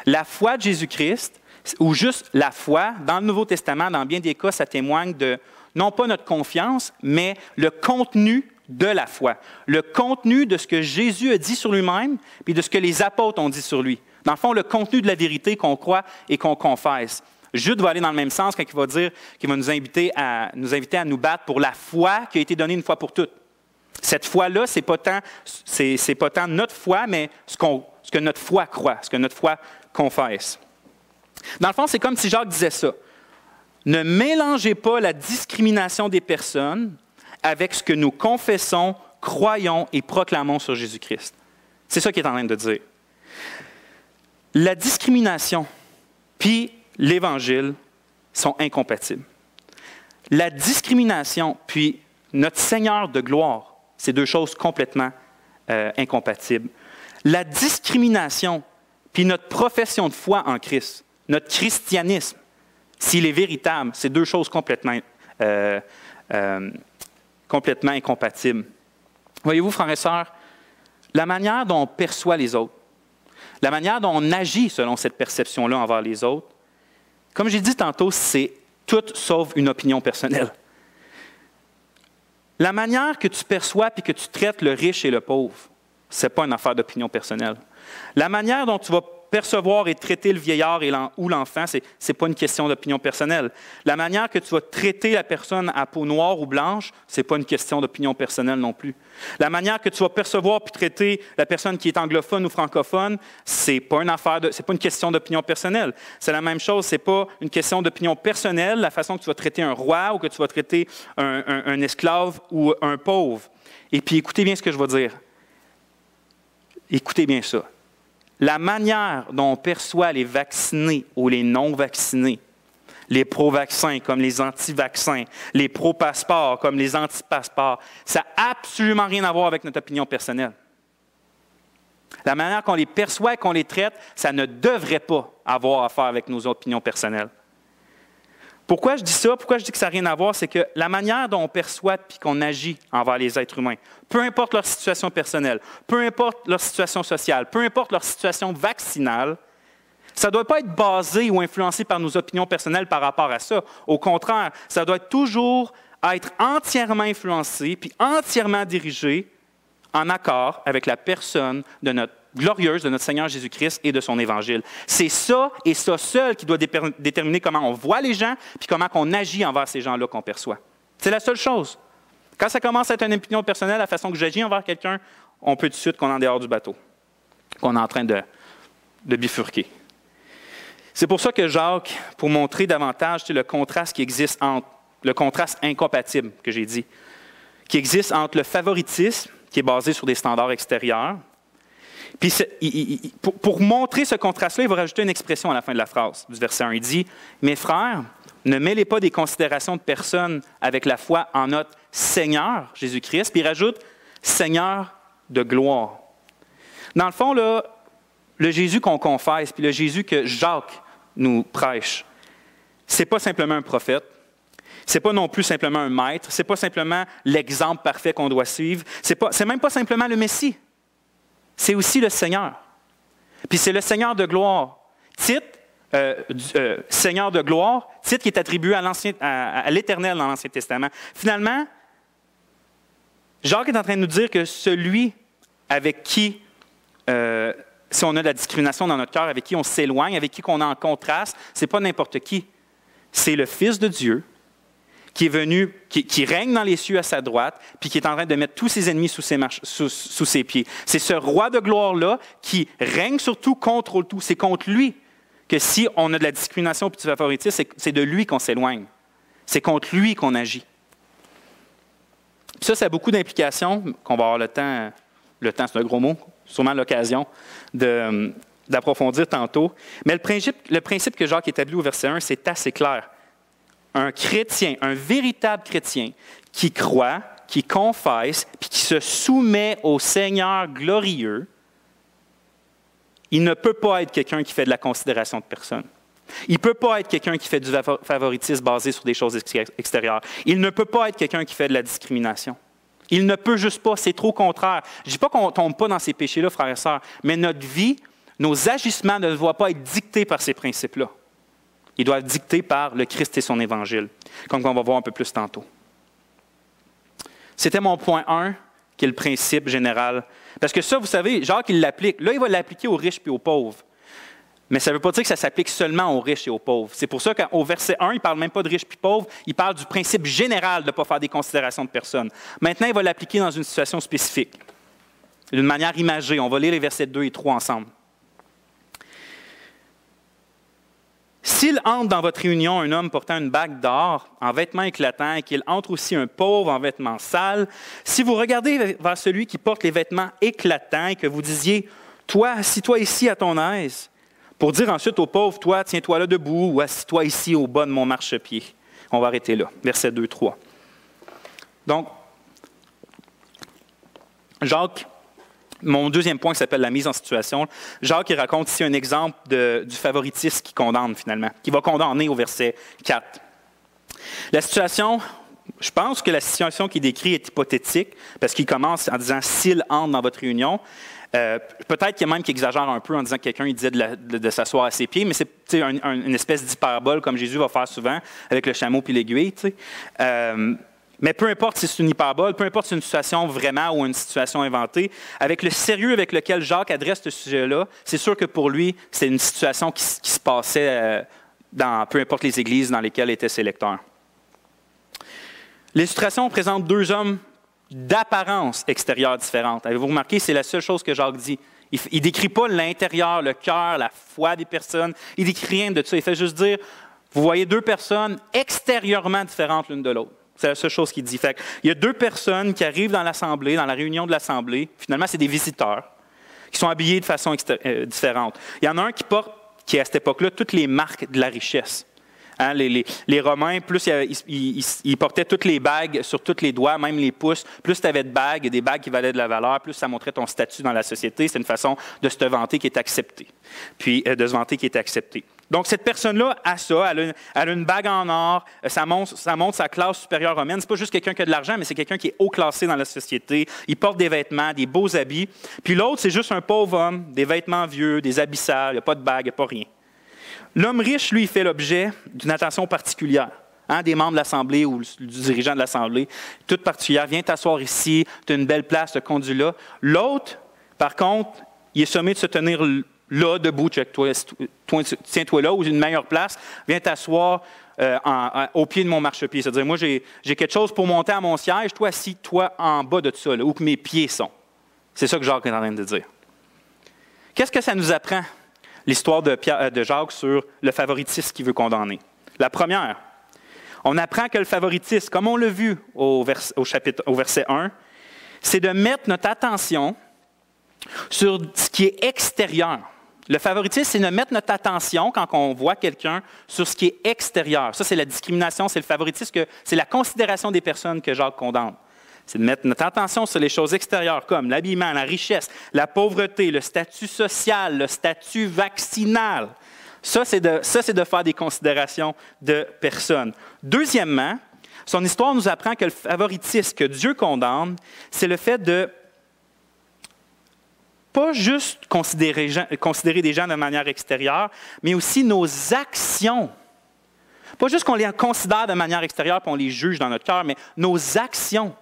La foi de Jésus-Christ, ou juste la foi, dans le Nouveau Testament, dans bien des cas, ça témoigne de, non pas notre confiance, mais le contenu de la foi. Le contenu de ce que Jésus a dit sur lui-même, puis de ce que les apôtres ont dit sur lui. Dans le fond, le contenu de la vérité qu'on croit et qu'on confesse. Jude va aller dans le même sens quand il va dire qu'il va nous inviter à nous battre pour la foi qui a été donnée une fois pour toutes. Cette foi-là, c'est pas tant notre foi, mais ce que notre foi croit, ce que notre foi confesse. Dans le fond, c'est comme si Jacques disait ça. Ne mélangez pas la discrimination des personnes avec ce que nous confessons, croyons et proclamons sur Jésus-Christ. C'est ça qu'il est en train de dire. La discrimination puis l'Évangile sont incompatibles. La discrimination puis notre Seigneur de gloire, c'est deux choses complètement incompatibles. La discrimination puis notre profession de foi en Christ, notre christianisme, s'il est véritable, c'est deux choses complètement incompatibles. Voyez-vous, frères et sœurs, la manière dont on perçoit les autres, la manière dont on agit selon cette perception-là envers les autres, comme j'ai dit tantôt, c'est tout sauf une opinion personnelle. La manière que tu perçois et que tu traites le riche et le pauvre, ce n'est pas une affaire d'opinion personnelle. La manière dont tu vas percevoir et traiter le vieillard ou l'enfant, ce n'est pas une question d'opinion personnelle. La manière que tu vas traiter la personne à peau noire ou blanche, ce n'est pas une question d'opinion personnelle non plus. La manière que tu vas percevoir puis traiter la personne qui est anglophone ou francophone, ce n'est pas une question d'opinion personnelle. C'est la même chose, ce n'est pas une question d'opinion personnelle, la façon que tu vas traiter un roi ou que tu vas traiter un esclave ou un pauvre. Et puis écoutez bien ce que je vais dire. Écoutez bien ça. La manière dont on perçoit les vaccinés ou les non-vaccinés, les pro-vaccins comme les anti-vaccins, les pro-passeports comme les anti-passeports, ça n'a absolument rien à voir avec notre opinion personnelle. La manière qu'on les perçoit et qu'on les traite, ça ne devrait pas avoir à faire avec nos opinions personnelles. Pourquoi je dis ça? Pourquoi je dis que ça n'a rien à voir? C'est que la manière dont on perçoit et qu'on agit envers les êtres humains, peu importe leur situation personnelle, peu importe leur situation sociale, peu importe leur situation vaccinale, ça ne doit pas être basé ou influencé par nos opinions personnelles par rapport à ça. Au contraire, ça doit toujours être entièrement influencé puis entièrement dirigé en accord avec la personne de notre Seigneur Jésus-Christ et de son Évangile. C'est ça et ça seul qui doit déterminer comment on voit les gens puis comment on agit envers ces gens-là qu'on perçoit. C'est la seule chose. Quand ça commence à être une opinion personnelle, la façon que j'agis envers quelqu'un, on peut tout de suite qu'on est en dehors du bateau, qu'on est en train de bifurquer. C'est pour ça que Jacques, pour montrer davantage le contraste qui existe entre, le contraste incompatible que j'ai dit, qui existe entre le favoritisme, qui est basé sur des standards extérieurs. Puis, pour montrer ce contraste-là, il va rajouter une expression à la fin de la phrase du verset 1. Il dit « Mes frères, ne mêlez pas des considérations de personnes avec la foi en notre Seigneur Jésus-Christ. » Puis il rajoute « Seigneur de gloire ». Dans le fond, là, le Jésus qu'on confesse, puis le Jésus que Jacques nous prêche, ce n'est pas simplement un prophète. Ce n'est pas non plus simplement un maître. Ce n'est pas simplement l'exemple parfait qu'on doit suivre. C'est même pas simplement le Messie. C'est aussi le Seigneur. Puis c'est le Seigneur de gloire. Titre, Seigneur de gloire, titre qui est attribué à l'Éternel dans l'Ancien Testament. Finalement, Jacques est en train de nous dire que celui avec qui, si on a de la discrimination dans notre cœur, avec qui on s'éloigne, avec qui on est en contraste, ce n'est pas n'importe qui. C'est le Fils de Dieu qui est venu, qui règne dans les cieux à sa droite, puis qui est en train de mettre tous ses ennemis sous ses pieds. C'est ce roi de gloire-là qui règne sur tout, contrôle tout. C'est contre lui que si on a de la discrimination et du favoritisme, c'est de lui qu'on s'éloigne. C'est contre lui qu'on agit. Puis ça a beaucoup d'implications qu'on va avoir le temps, c'est un gros mot, sûrement l'occasion d'approfondir tantôt. Mais le principe que Jacques établit au verset 1, c'est assez clair. Un chrétien, un véritable chrétien qui croit, qui confesse, puis qui se soumet au Seigneur glorieux, il ne peut pas être quelqu'un qui fait de la considération de personne. Il ne peut pas être quelqu'un qui fait du favoritisme basé sur des choses extérieures. Il ne peut pas être quelqu'un qui fait de la discrimination. Il ne peut juste pas, c'est trop contraire. Je ne dis pas qu'on ne tombe pas dans ces péchés-là, frères et sœurs, mais notre vie, nos agissements ne doivent pas être dictés par ces principes-là. Ils doivent être dictés par le Christ et son Évangile, comme on va voir un peu plus tantôt. C'était mon point 1, qui est le principe général. Parce que ça, vous savez, Jacques, il l'applique. Là, il va l'appliquer aux riches et aux pauvres. Mais ça ne veut pas dire que ça s'applique seulement aux riches et aux pauvres. C'est pour ça qu'au verset 1, il ne parle même pas de riches et pauvres, il parle du principe général de ne pas faire des considérations de personnes. Maintenant, il va l'appliquer dans une situation spécifique, d'une manière imagée. On va lire les versets 2 et 3 ensemble. S'il entre dans votre réunion un homme portant une bague d'or en vêtements éclatants et qu'il entre aussi un pauvre en vêtements sales, si vous regardez vers celui qui porte les vêtements éclatants et que vous disiez « Toi, assis-toi ici à ton aise », pour dire ensuite au pauvre « Toi, tiens-toi là debout ou assis-toi ici au bas de mon marchepied ». On va arrêter là, verset 2-3. Donc, Jacques, mon deuxième point qui s'appelle la mise en situation, Jacques il raconte ici un exemple du favoritisme qui condamne finalement, qui va condamner au verset 4. La situation, je pense que la situation qu'il décrit est hypothétique, parce qu'il commence en disant « s'il entre dans votre réunion ». Peut-être qu'il y a même qui exagère un peu en disant que quelqu'un il disait de s'asseoir à ses pieds, mais c'est une espèce d'hyperbole comme Jésus va faire souvent avec le chameau puis l'aiguille. Mais peu importe si c'est une hyperbole, peu importe si c'est une situation vraiment ou une situation inventée, avec le sérieux avec lequel Jacques adresse ce sujet-là, c'est sûr que pour lui, c'est une situation qui se passait dans peu importe les églises dans lesquelles étaient ses lecteurs. L'illustration présente deux hommes d'apparence extérieure différente. Avez-vous remarqué, c'est la seule chose que Jacques dit. Il ne décrit pas l'intérieur, le cœur, la foi des personnes. Il ne décrit rien de ça. Il fait juste dire, vous voyez deux personnes extérieurement différentes l'une de l'autre. C'est la seule chose qu'il dit. Fait il y a deux personnes qui arrivent dans l'Assemblée, dans la réunion de l'Assemblée. Finalement, c'est des visiteurs qui sont habillés de façon différente. Il y en a un qui à cette époque-là, toutes les marques de la richesse. Hein, les Romains, plus ils portaient toutes les bagues sur tous les doigts, même les pouces. Plus tu avais de bagues, des bagues qui valaient de la valeur, plus ça montrait ton statut dans la société. C'est une façon de se vanter qui est acceptée. Puis de se vanter qui est acceptée. Donc, cette personne-là a ça, elle a une bague en or, ça montre sa classe supérieure romaine. Ce n'est pas juste quelqu'un qui a de l'argent, mais c'est quelqu'un qui est haut classé dans la société. Il porte des vêtements, des beaux habits. Puis l'autre, c'est juste un pauvre homme, des vêtements vieux, des habits sales, il n'y a pas de bague, il n'y a pas rien. L'homme riche, lui, il fait l'objet d'une attention particulière. Hein, des membres de l'Assemblée ou du dirigeant de l'Assemblée, toute particulière. Viens t'asseoir ici, tu as une belle place, te conduis là. L'autre, par contre, il est sommé de se tenir là, debout, tiens-toi là, ou une meilleure place, viens t'asseoir au pied de mon marchepied. C'est-à-dire, moi, j'ai quelque chose pour monter à mon siège, toi, assis-toi en bas de ça, là, où que mes pieds sont. C'est ça que Jacques est en train de dire. Qu'est-ce que ça nous apprend, l'histoire de Jacques sur le favoritisme qu'il veut condamner? La première, on apprend que le favoritisme, comme on l'a vu au verset 1, c'est de mettre notre attention sur ce qui est extérieur. Le favoritisme, c'est de mettre notre attention, quand on voit quelqu'un, sur ce qui est extérieur. Ça, c'est la discrimination, c'est le favoritisme, c'est la considération des personnes que Jacques condamne. C'est de mettre notre attention sur les choses extérieures, comme l'habillement, la richesse, la pauvreté, le statut social, le statut vaccinal. Ça, c'est de faire des considérations de personnes. Deuxièmement, son histoire nous apprend que le favoritisme que Dieu condamne, c'est le fait de pas juste considérer des gens de manière extérieure, mais aussi nos actions. Pas juste qu'on les considère de manière extérieure et on les juge dans notre cœur, mais nos actions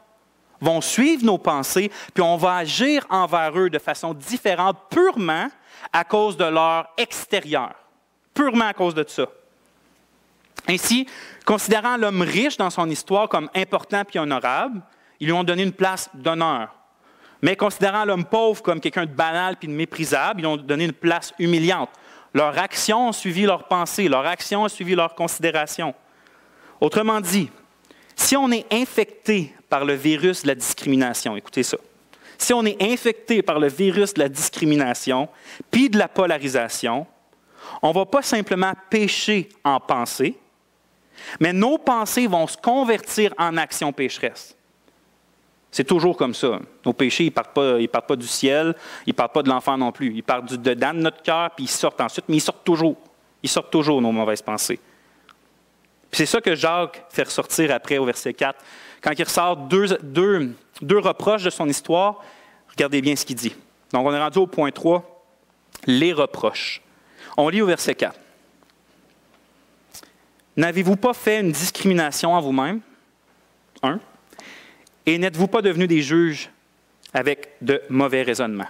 vont suivre nos pensées, puis on va agir envers eux de façon différente, purement à cause de leur extérieur. Purement à cause de ça. Ainsi, considérant l'homme riche dans son histoire comme important puis honorable, ils lui ont donné une place d'honneur. Mais considérant l'homme pauvre comme quelqu'un de banal puis de méprisable, ils ont donné une place humiliante. Leur action a suivi leur pensée, leur action a suivi leur considération. Autrement dit, si on est infecté par le virus de la discrimination, écoutez ça, si on est infecté par le virus de la discrimination puis de la polarisation, on ne va pas simplement pécher en pensée, mais nos pensées vont se convertir en actions pécheresses. C'est toujours comme ça. Nos péchés, ils ne partent pas du ciel, ils ne partent pas de l'enfer non plus. Ils partent du dedans de notre cœur, puis ils sortent ensuite, mais ils sortent toujours. Ils sortent toujours, nos mauvaises pensées. Puis c'est ça que Jacques fait ressortir après au verset 4. Quand il ressort deux reproches de son histoire, regardez bien ce qu'il dit. Donc, on est rendu au point 3, les reproches. On lit au verset 4. N'avez-vous pas fait une discrimination en vous-même? 1. Et n'êtes-vous pas devenus des juges avec de mauvais raisonnements?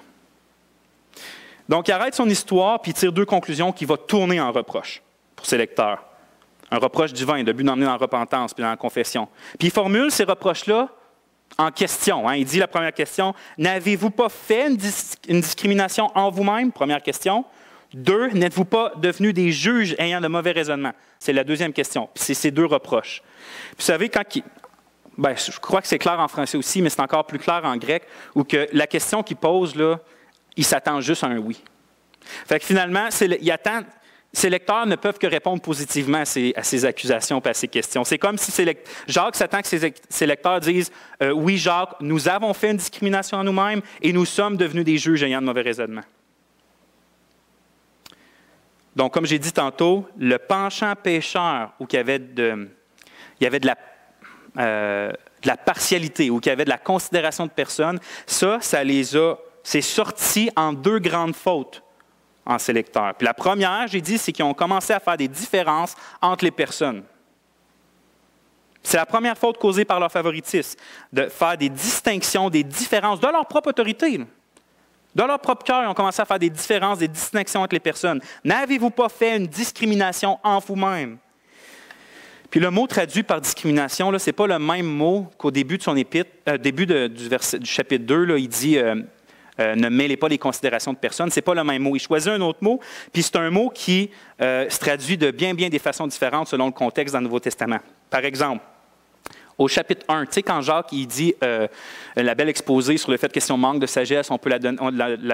Donc, il arrête son histoire puis il tire deux conclusions qui vont tourner en reproche pour ses lecteurs. Un reproche divin, le but d'emmener dans la repentance puis dans la confession. Puis il formule ces reproches-là en question. Hein. Il dit la première question, n'avez-vous pas fait une discrimination en vous-même? Première question. 2, n'êtes-vous pas devenus des juges ayant de mauvais raisonnement? C'est la deuxième question. Puis c'est ces deux reproches. Puis vous savez, je crois que c'est clair en français aussi, mais c'est encore plus clair en grec, où que la question qu'il pose, là, il s'attend juste à un oui. Fait que finalement, ces lecteurs ne peuvent que répondre positivement à ces accusations et à ces questions. C'est comme si Jacques s'attend que ces lecteurs disent oui, Jacques, nous avons fait une discrimination à nous-mêmes et nous sommes devenus des juges ayant de mauvais raisonnement. Donc, comme j'ai dit tantôt, le penchant pécheur où il y avait de la partialité, où il y avait de la considération de personnes, c'est sorti en deux grandes fautes en ces lecteurs. Puis la première, j'ai dit, c'est qu'ils ont commencé à faire des différences entre les personnes. C'est la première faute causée par leur favoritisme, de faire des distinctions, des différences de leur propre autorité. De leur propre cœur, ils ont commencé à faire des différences, des distinctions entre les personnes. N'avez-vous pas fait une discrimination en vous-même? Puis le mot traduit par discrimination, ce n'est pas le même mot qu'au début de son épître, du chapitre 2, là, il dit ne mêlez pas les considérations de personnes. Ce n'est pas le même mot. Il choisit un autre mot, puis c'est un mot qui se traduit de bien des façons différentes selon le contexte dans le Nouveau Testament. Par exemple, au chapitre 1, tu sais, quand Jacques il dit la belle exposé sur le fait que si on manque de sagesse, on peut la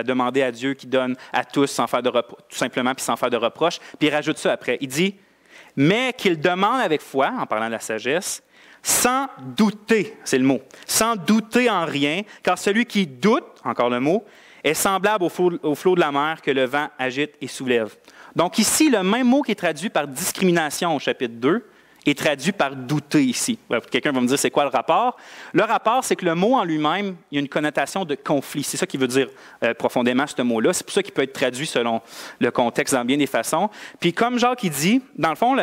demander à Dieu qui donne à tous sans faire tout simplement puis sans faire de reproches. Puis il rajoute ça après. Il dit « Mais qu'il demande avec foi, en parlant de la sagesse, sans douter, c'est le mot, sans douter en rien, car celui qui doute, encore le mot, est semblable au flot de la mer que le vent agite et soulève. » Donc ici, le même mot qui est traduit par discrimination au chapitre 2, est traduit par douter ici. Quelqu'un va me dire, c'est quoi le rapport? Le rapport, c'est que le mot en lui-même, il y a une connotation de conflit. C'est ça qui veut dire profondément ce mot-là. C'est pour ça qu'il peut être traduit selon le contexte dans bien des façons. Puis comme Jacques il dit, dans le fond,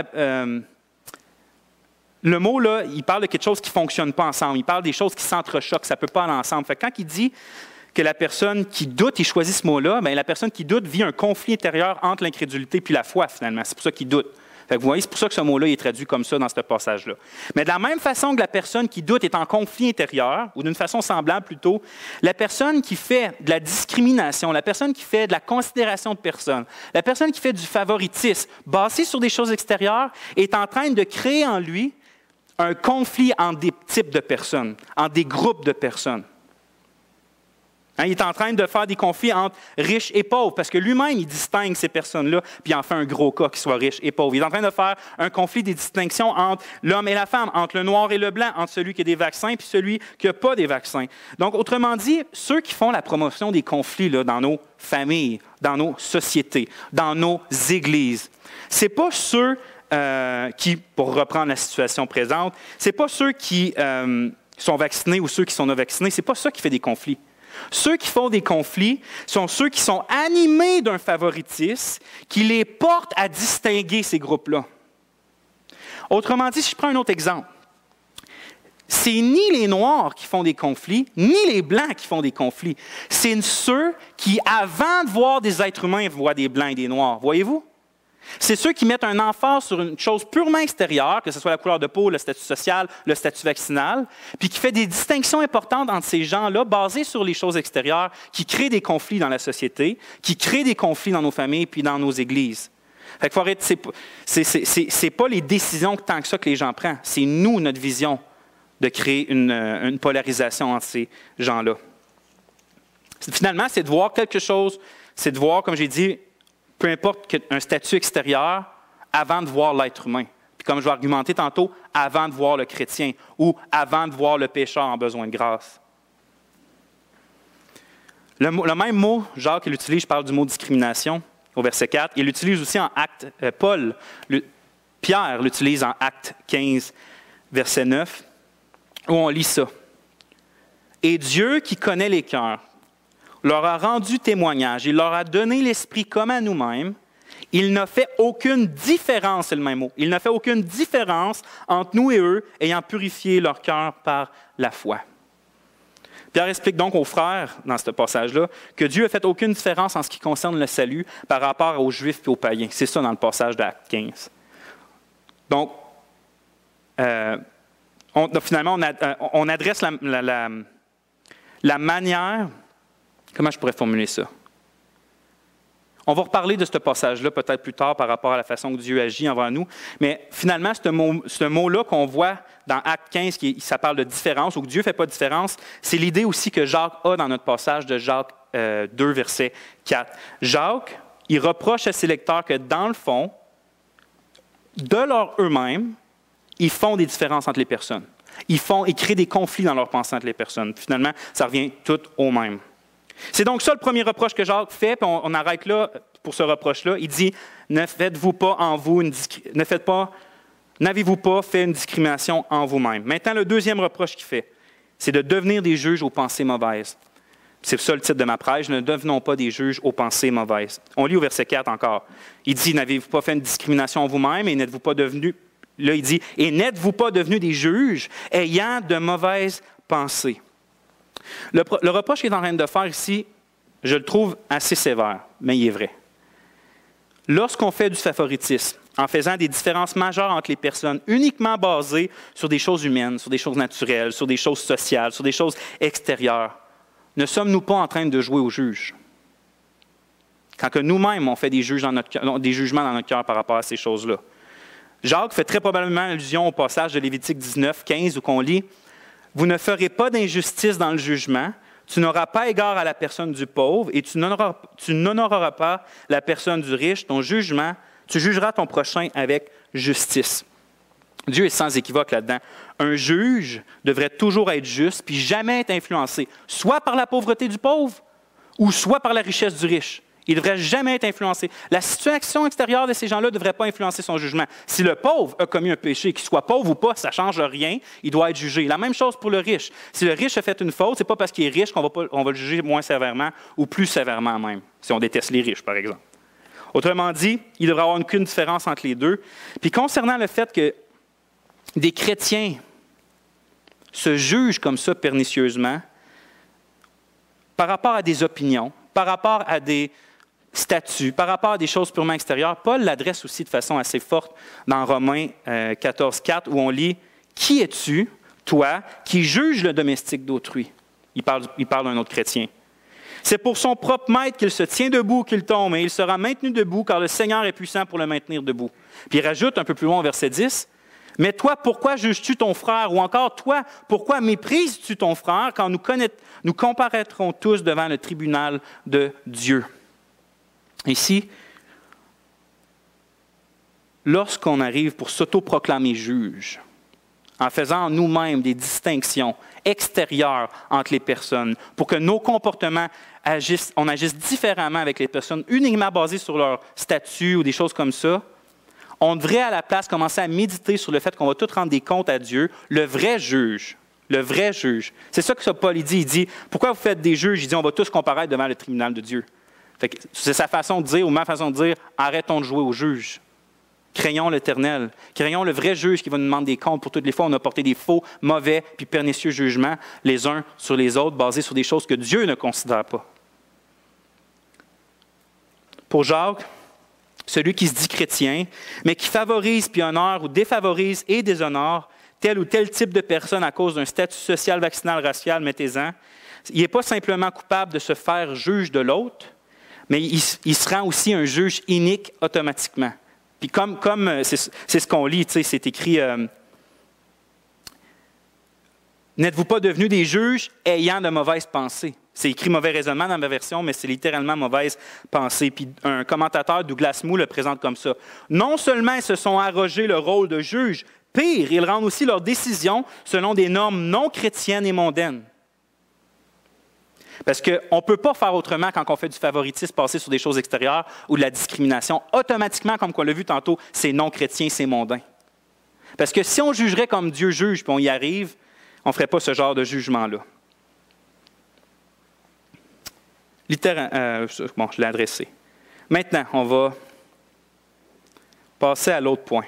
le mot, là, il parle de quelque chose qui ne fonctionne pas ensemble. Il parle des choses qui s'entrechoquent. Ça ne peut pas aller ensemble. Fait que quand il dit que la personne qui doute, il choisit ce mot-là, bien, la personne qui doute vit un conflit intérieur entre l'incrédulité et la foi, finalement. C'est pour ça qu'il doute. Fait que vous voyez, c'est pour ça que ce mot-là est traduit comme ça dans ce passage-là. Mais de la même façon que la personne qui doute est en conflit intérieur, ou d'une façon semblable plutôt, la personne qui fait de la discrimination, la personne qui fait de la considération de personnes, la personne qui fait du favoritisme basé sur des choses extérieures est en train de créer en lui un conflit entre des types de personnes, entre des groupes de personnes. Il est en train de faire des conflits entre riches et pauvres, parce que lui-même, il distingue ces personnes-là, puis il en fait un gros cas qui soit riche et pauvre. Il est en train de faire un conflit des distinctions entre l'homme et la femme, entre le noir et le blanc, entre celui qui a des vaccins et celui qui n'a pas des vaccins. Donc, autrement dit, ceux qui font la promotion des conflits là, dans nos familles, dans nos sociétés, dans nos églises, ce n'est pas ceux qui, pour reprendre la situation présente, ce n'est pas ceux qui sont vaccinés ou ceux qui sont non vaccinés, ce n'est pas ça qui fait des conflits. Ceux qui font des conflits sont ceux qui sont animés d'un favoritisme qui les porte à distinguer ces groupes-là. Autrement dit, si je prends un autre exemple, c'est ni les Noirs qui font des conflits, ni les Blancs qui font des conflits. C'est ceux qui, avant de voir des êtres humains, voient des Blancs et des Noirs. Voyez-vous? C'est ceux qui mettent un emphase sur une chose purement extérieure, que ce soit la couleur de peau, le statut social, le statut vaccinal, puis qui fait des distinctions importantes entre ces gens-là, basées sur les choses extérieures, qui créent des conflits dans la société, qui créent des conflits dans nos familles puis dans nos églises. Fait que c'est pas les décisions tant que ça que les gens prennent, c'est nous, notre vision, de créer une polarisation entre ces gens-là. Finalement, c'est de voir quelque chose, c'est de voir, comme j'ai dit, peu importe un statut extérieur, avant de voir l'être humain. Puis comme je vais argumenter tantôt, avant de voir le chrétien ou avant de voir le pécheur en besoin de grâce. Le même mot, Jacques, il utilise, je parle du mot discrimination au verset 4, il l'utilise aussi en Acte, Pierre l'utilise en Acte 15, verset 9, où on lit ça. « Et Dieu qui connaît les cœurs, leur a rendu témoignage, il leur a donné l'Esprit comme à nous-mêmes. Il n'a fait aucune différence, c'est le même mot, il n'a fait aucune différence entre nous et eux, ayant purifié leur cœur par la foi. » Pierre explique donc aux frères, dans ce passage-là, que Dieu n'a fait aucune différence en ce qui concerne le salut par rapport aux Juifs et aux païens. C'est ça dans le passage d'Acte 15. Donc, finalement, on adresse la manière. Comment je pourrais formuler ça? On va reparler de ce passage-là peut-être plus tard par rapport à la façon que Dieu agit envers nous. Mais finalement, ce mot-là qu'on voit dans Acte 15, ça parle de différence, ou que Dieu ne fait pas de différence, c'est l'idée aussi que Jacques a dans notre passage de Jacques 2, verset 4. Jacques, il reproche à ses lecteurs que dans le fond, de leur eux-mêmes, ils font des différences entre les personnes. Ils créent des conflits dans leur pensée entre les personnes. Finalement, ça revient tout au même. C'est donc ça le premier reproche que Jacques fait, puis on arrête là pour ce reproche-là. Il dit, n'avez-vous pas fait une discrimination en vous-même? Maintenant, le deuxième reproche qu'il fait, c'est de devenir des juges aux pensées mauvaises. C'est ça le titre de ma prêche, ne devenons pas des juges aux pensées mauvaises. On lit au verset 4 encore. Il dit, n'avez-vous pas fait une discrimination en vous-même et n'êtes-vous pas devenus... Là, il dit, et n'êtes-vous pas devenus des juges ayant de mauvaises pensées? Le reproche qu'il est en train de faire ici, je le trouve assez sévère, mais il est vrai. Lorsqu'on fait du favoritisme, en faisant des différences majeures entre les personnes, uniquement basées sur des choses humaines, sur des choses naturelles, sur des choses sociales, sur des choses extérieures, ne sommes-nous pas en train de jouer au juge? Quand que nous-mêmes, on fait des jugements dans notre cœur par rapport à ces choses-là. Jacques fait très probablement allusion au passage de Lévitique 19, 15, où on lit « Vous ne ferez pas d'injustice dans le jugement, tu n'auras pas égard à la personne du pauvre, et tu n'honoreras pas la personne du riche, tu jugeras ton prochain avec justice. » Dieu est sans équivoque là-dedans. Un juge devrait toujours être juste, puis jamais être influencé, soit par la pauvreté du pauvre, ou soit par la richesse du riche. Il ne devrait jamais être influencé. La situation extérieure de ces gens-là ne devrait pas influencer son jugement. Si le pauvre a commis un péché, qu'il soit pauvre ou pas, ça ne change rien, il doit être jugé. La même chose pour le riche. Si le riche a fait une faute, ce n'est pas parce qu'il est riche qu'on va le juger moins sévèrement ou plus sévèrement même, si on déteste les riches, par exemple. Autrement dit, il ne devrait y avoir aucune différence entre les deux. Puis concernant le fait que des chrétiens se jugent comme ça pernicieusement par rapport à des opinions, par rapport à des statuts, par rapport à des choses purement extérieures, Paul l'adresse aussi de façon assez forte dans Romains 14, 4, où on lit « Qui es-tu, toi, qui juges le domestique d'autrui? » Il parle d'un autre chrétien. « C'est pour son propre maître qu'il se tient debout qu'il tombe, et il sera maintenu debout, car le Seigneur est puissant pour le maintenir debout. » Puis il rajoute un peu plus loin au verset 10, « Mais toi, pourquoi juges-tu ton frère? Ou encore, toi, pourquoi méprises-tu ton frère quand nous comparaîtrons tous devant le tribunal de Dieu? » Ici, lorsqu'on arrive pour s'autoproclamer juge, en faisant nous-mêmes des distinctions extérieures entre les personnes, pour que nos comportements agissent différemment avec les personnes, uniquement basés sur leur statut ou des choses comme ça, on devrait à la place commencer à méditer sur le fait qu'on va tous rendre des comptes à Dieu, le vrai juge. Le vrai juge. C'est ça que Paul dit. Il dit, pourquoi vous faites des juges? Il dit, on va tous comparaître devant le tribunal de Dieu. C'est sa façon de dire, ou ma façon de dire, arrêtons de jouer au juge. Craignons l'Éternel. Craignons le vrai juge qui va nous demander des comptes pour toutes les fois. On a porté des faux, mauvais, puis pernicieux jugements les uns sur les autres, basés sur des choses que Dieu ne considère pas. Pour Jacques, celui qui se dit chrétien, mais qui favorise puis honore ou défavorise et déshonore tel ou tel type de personne à cause d'un statut social, vaccinal, racial, mettez-en, il n'est pas simplement coupable de se faire juge de l'autre, mais il se rend aussi un juge inique automatiquement. Puis comme c'est ce qu'on lit, c'est écrit n'êtes-vous pas devenus des juges ayant de mauvaises pensées? C'est écrit mauvais raisonnement dans ma version, mais c'est littéralement mauvaise pensée. Puis un commentateur, Douglas Moo, le présente comme ça. Non seulement ils se sont arrogés le rôle de juge, pire, ils rendent aussi leurs décisions selon des normes non chrétiennes et mondaines. Parce qu'on ne peut pas faire autrement quand on fait du favoritisme basé sur des choses extérieures ou de la discrimination. Automatiquement, comme on l'a vu tantôt, c'est non chrétien, c'est mondain. Parce que si on jugerait comme Dieu juge puis on y arrive, on ne ferait pas ce genre de jugement-là. Bon, je l'ai adressé. Maintenant, on va passer à l'autre point.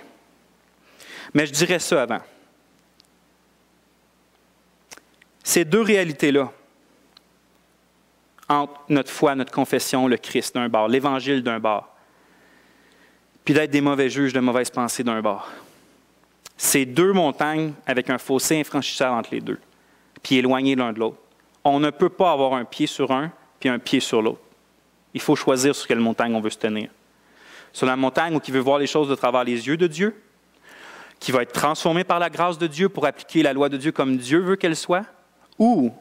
Mais je dirais ça avant. Ces deux réalités-là, entre notre foi, notre confession, le Christ d'un bord, l'Évangile d'un bord, puis d'être des mauvais juges de mauvaises pensées d'un bord. C'est deux montagnes avec un fossé infranchissable entre les deux, puis éloignés l'un de l'autre. On ne peut pas avoir un pied sur un puis un pied sur l'autre. il faut choisir sur quelle montagne on veut se tenir. Sur la montagne où qui veut voir les choses de travers les yeux de Dieu, qui va être transformé par la grâce de Dieu pour appliquer la loi de Dieu comme Dieu veut qu'elle soit, ou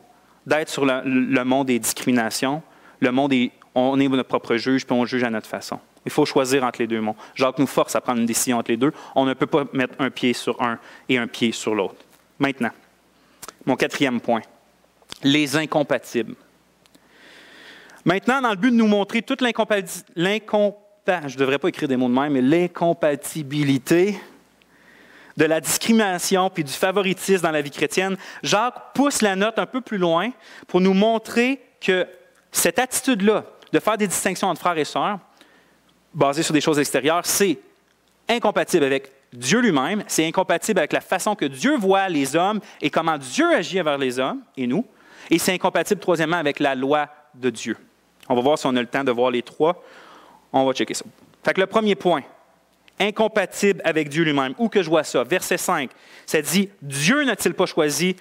d'être sur le monde des discriminations, le monde où on est notre propre juge, puis on juge à notre façon. Il faut choisir entre les deux mondes. Jacques nous force à prendre une décision entre les deux. On ne peut pas mettre un pied sur un et un pied sur l'autre. Maintenant, mon 4e point, les incompatibles. Maintenant, dans le but de nous montrer toute je ne devrais pas écrire des mots de même, mais l'incompatibilité de la discrimination puis du favoritisme dans la vie chrétienne, Jacques pousse la note un peu plus loin pour nous montrer que cette attitude-là, de faire des distinctions entre frères et sœurs, basées sur des choses extérieures, c'est incompatible avec Dieu lui-même, c'est incompatible avec la façon que Dieu voit les hommes et comment Dieu agit envers les hommes et nous, et c'est incompatible, troisièmement, avec la loi de Dieu. On va voir si on a le temps de voir les trois. On va checker ça. Fait que le premier point, incompatible avec Dieu lui-même. Où que je vois ça? Verset 5, ça dit « Dieu n'a-t-il pas choisi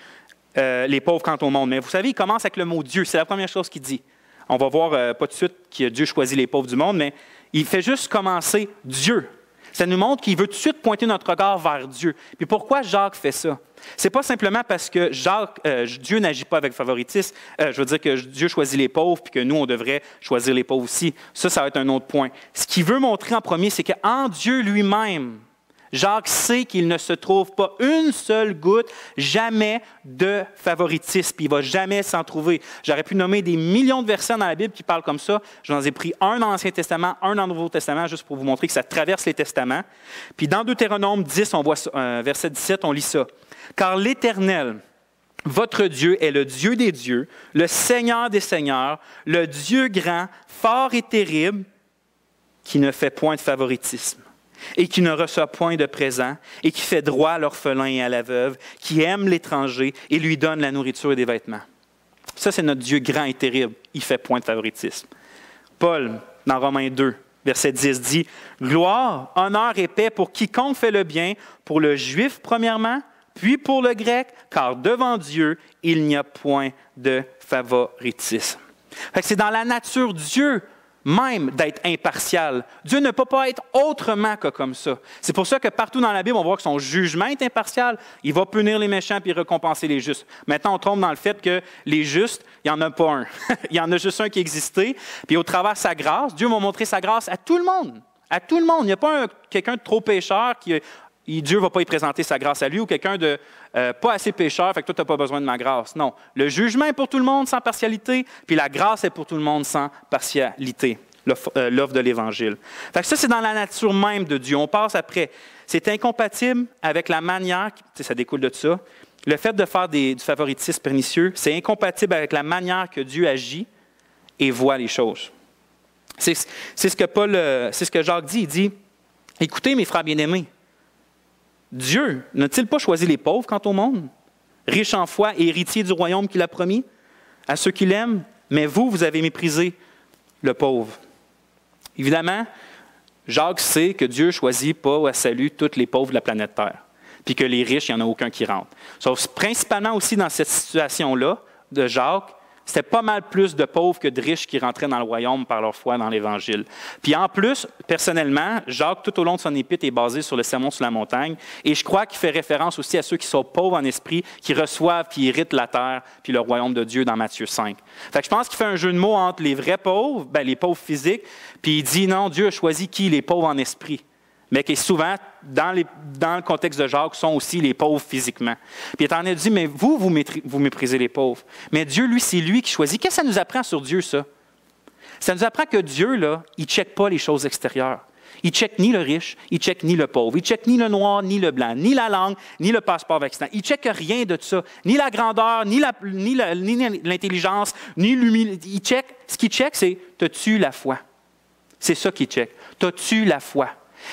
les pauvres quant au monde? » Mais vous savez, il commence avec le mot « Dieu ». C'est la première chose qu'il dit. On va voir pas tout de suite que Dieu choisit les pauvres du monde, mais il fait juste commencer « Dieu ». Ça nous montre qu'il veut tout de suite pointer notre regard vers Dieu. Puis pourquoi Jacques fait ça? Ce n'est pas simplement parce que Dieu n'agit pas avec favoritisme. Je veux dire que Dieu choisit les pauvres puis que nous, on devrait choisir les pauvres aussi. Ça va être un autre point. Ce qu'il veut montrer en premier, c'est qu'en Dieu lui-même, Jacques sait qu'il ne se trouve pas une seule goutte, jamais de favoritisme. Puis il ne va jamais s'en trouver. J'aurais pu nommer des millions de versets dans la Bible qui parlent comme ça. J'en ai pris un dans l'Ancien Testament, un dans le Nouveau Testament, juste pour vous montrer que ça traverse les testaments. Puis dans Deutéronome 10, on voit verset 17, on lit ça. « Car l'Éternel, votre Dieu, est le Dieu des dieux, le Seigneur des seigneurs, le Dieu grand, fort et terrible, qui ne fait point de favoritisme. Et qui ne reçoit point de présent, et qui fait droit à l'orphelin et à la veuve, qui aime l'étranger et lui donne la nourriture et des vêtements. » Ça, c'est notre Dieu grand et terrible. Il fait point de favoritisme. Paul, dans Romains 2, verset 10, dit « Gloire, honneur et paix pour quiconque fait le bien, pour le Juif premièrement, puis pour le Grec, car devant Dieu, il n'y a point de favoritisme. » C'est dans la nature Dieu même d'être impartial. Dieu ne peut pas être autrement que comme ça. C'est pour ça que partout dans la Bible, on voit que son jugement est impartial. Il va punir les méchants puis récompenser les justes. Maintenant, on tombe dans le fait que les justes, il n'y en a pas un. Il y en a juste un qui existait. Puis au travers de sa grâce, Dieu va montrer sa grâce à tout le monde. À tout le monde. Il n'y a pas quelqu'un de trop pécheur qui... Dieu ne va pas y présenter sa grâce à lui ou quelqu'un de pas assez pécheur, fait que toi, tu n'as pas besoin de ma grâce. Non. Le jugement est pour tout le monde sans partialité, puis la grâce est pour tout le monde sans partialité, l'offre de l'Évangile. Fait que ça, c'est dans la nature même de Dieu. On passe après. C'est incompatible avec la manière, ça découle de ça, le fait de faire du favoritisme pernicieux, c'est incompatible avec la manière que Dieu agit et voit les choses. C'est ce que Jacques dit. Il dit, « Écoutez, mes frères bien-aimés, Dieu n'a-t-il pas choisi les pauvres quant au monde, riches en foi et héritiers du royaume qu'il a promis à ceux qui l'aiment? Mais vous avez méprisé le pauvre. » Évidemment, Jacques sait que Dieu ne choisit pas à salut tous les pauvres de la planète Terre, puis que les riches, il n'y en a aucun qui rentre. Sauf principalement aussi dans cette situation-là de Jacques, c'était pas mal plus de pauvres que de riches qui rentraient dans le royaume par leur foi dans l'Évangile. Puis en plus, personnellement, Jacques, tout au long de son épître, est basé sur le sermon sur la montagne. Et je crois qu'il fait référence aussi à ceux qui sont pauvres en esprit, qui reçoivent, qui héritent la terre, puis le royaume de Dieu dans Matthieu 5. Fait que je pense qu'il fait un jeu de mots entre les vrais pauvres, les pauvres physiques, puis il dit non, Dieu a choisi qui? Les pauvres en esprit. Mais qui souvent, dans le contexte de Jacques, sont aussi les pauvres physiquement. Puis il en a dit, mais vous méprisez les pauvres. Mais Dieu, lui, c'est lui qui choisit. Qu'est-ce que ça nous apprend sur Dieu, ça? Ça nous apprend que Dieu, là, il ne check pas les choses extérieures. Il ne check ni le riche, il ne check ni le pauvre, il ne check ni le noir, ni le blanc, ni la langue, ni le passeport vaccinal. Il ne check rien de ça, ni la grandeur, ni l'intelligence, ni l'humilité. Ce qu'il check, c'est, t'as-tu la foi? C'est ça qu'il check. T'as-tu la foi?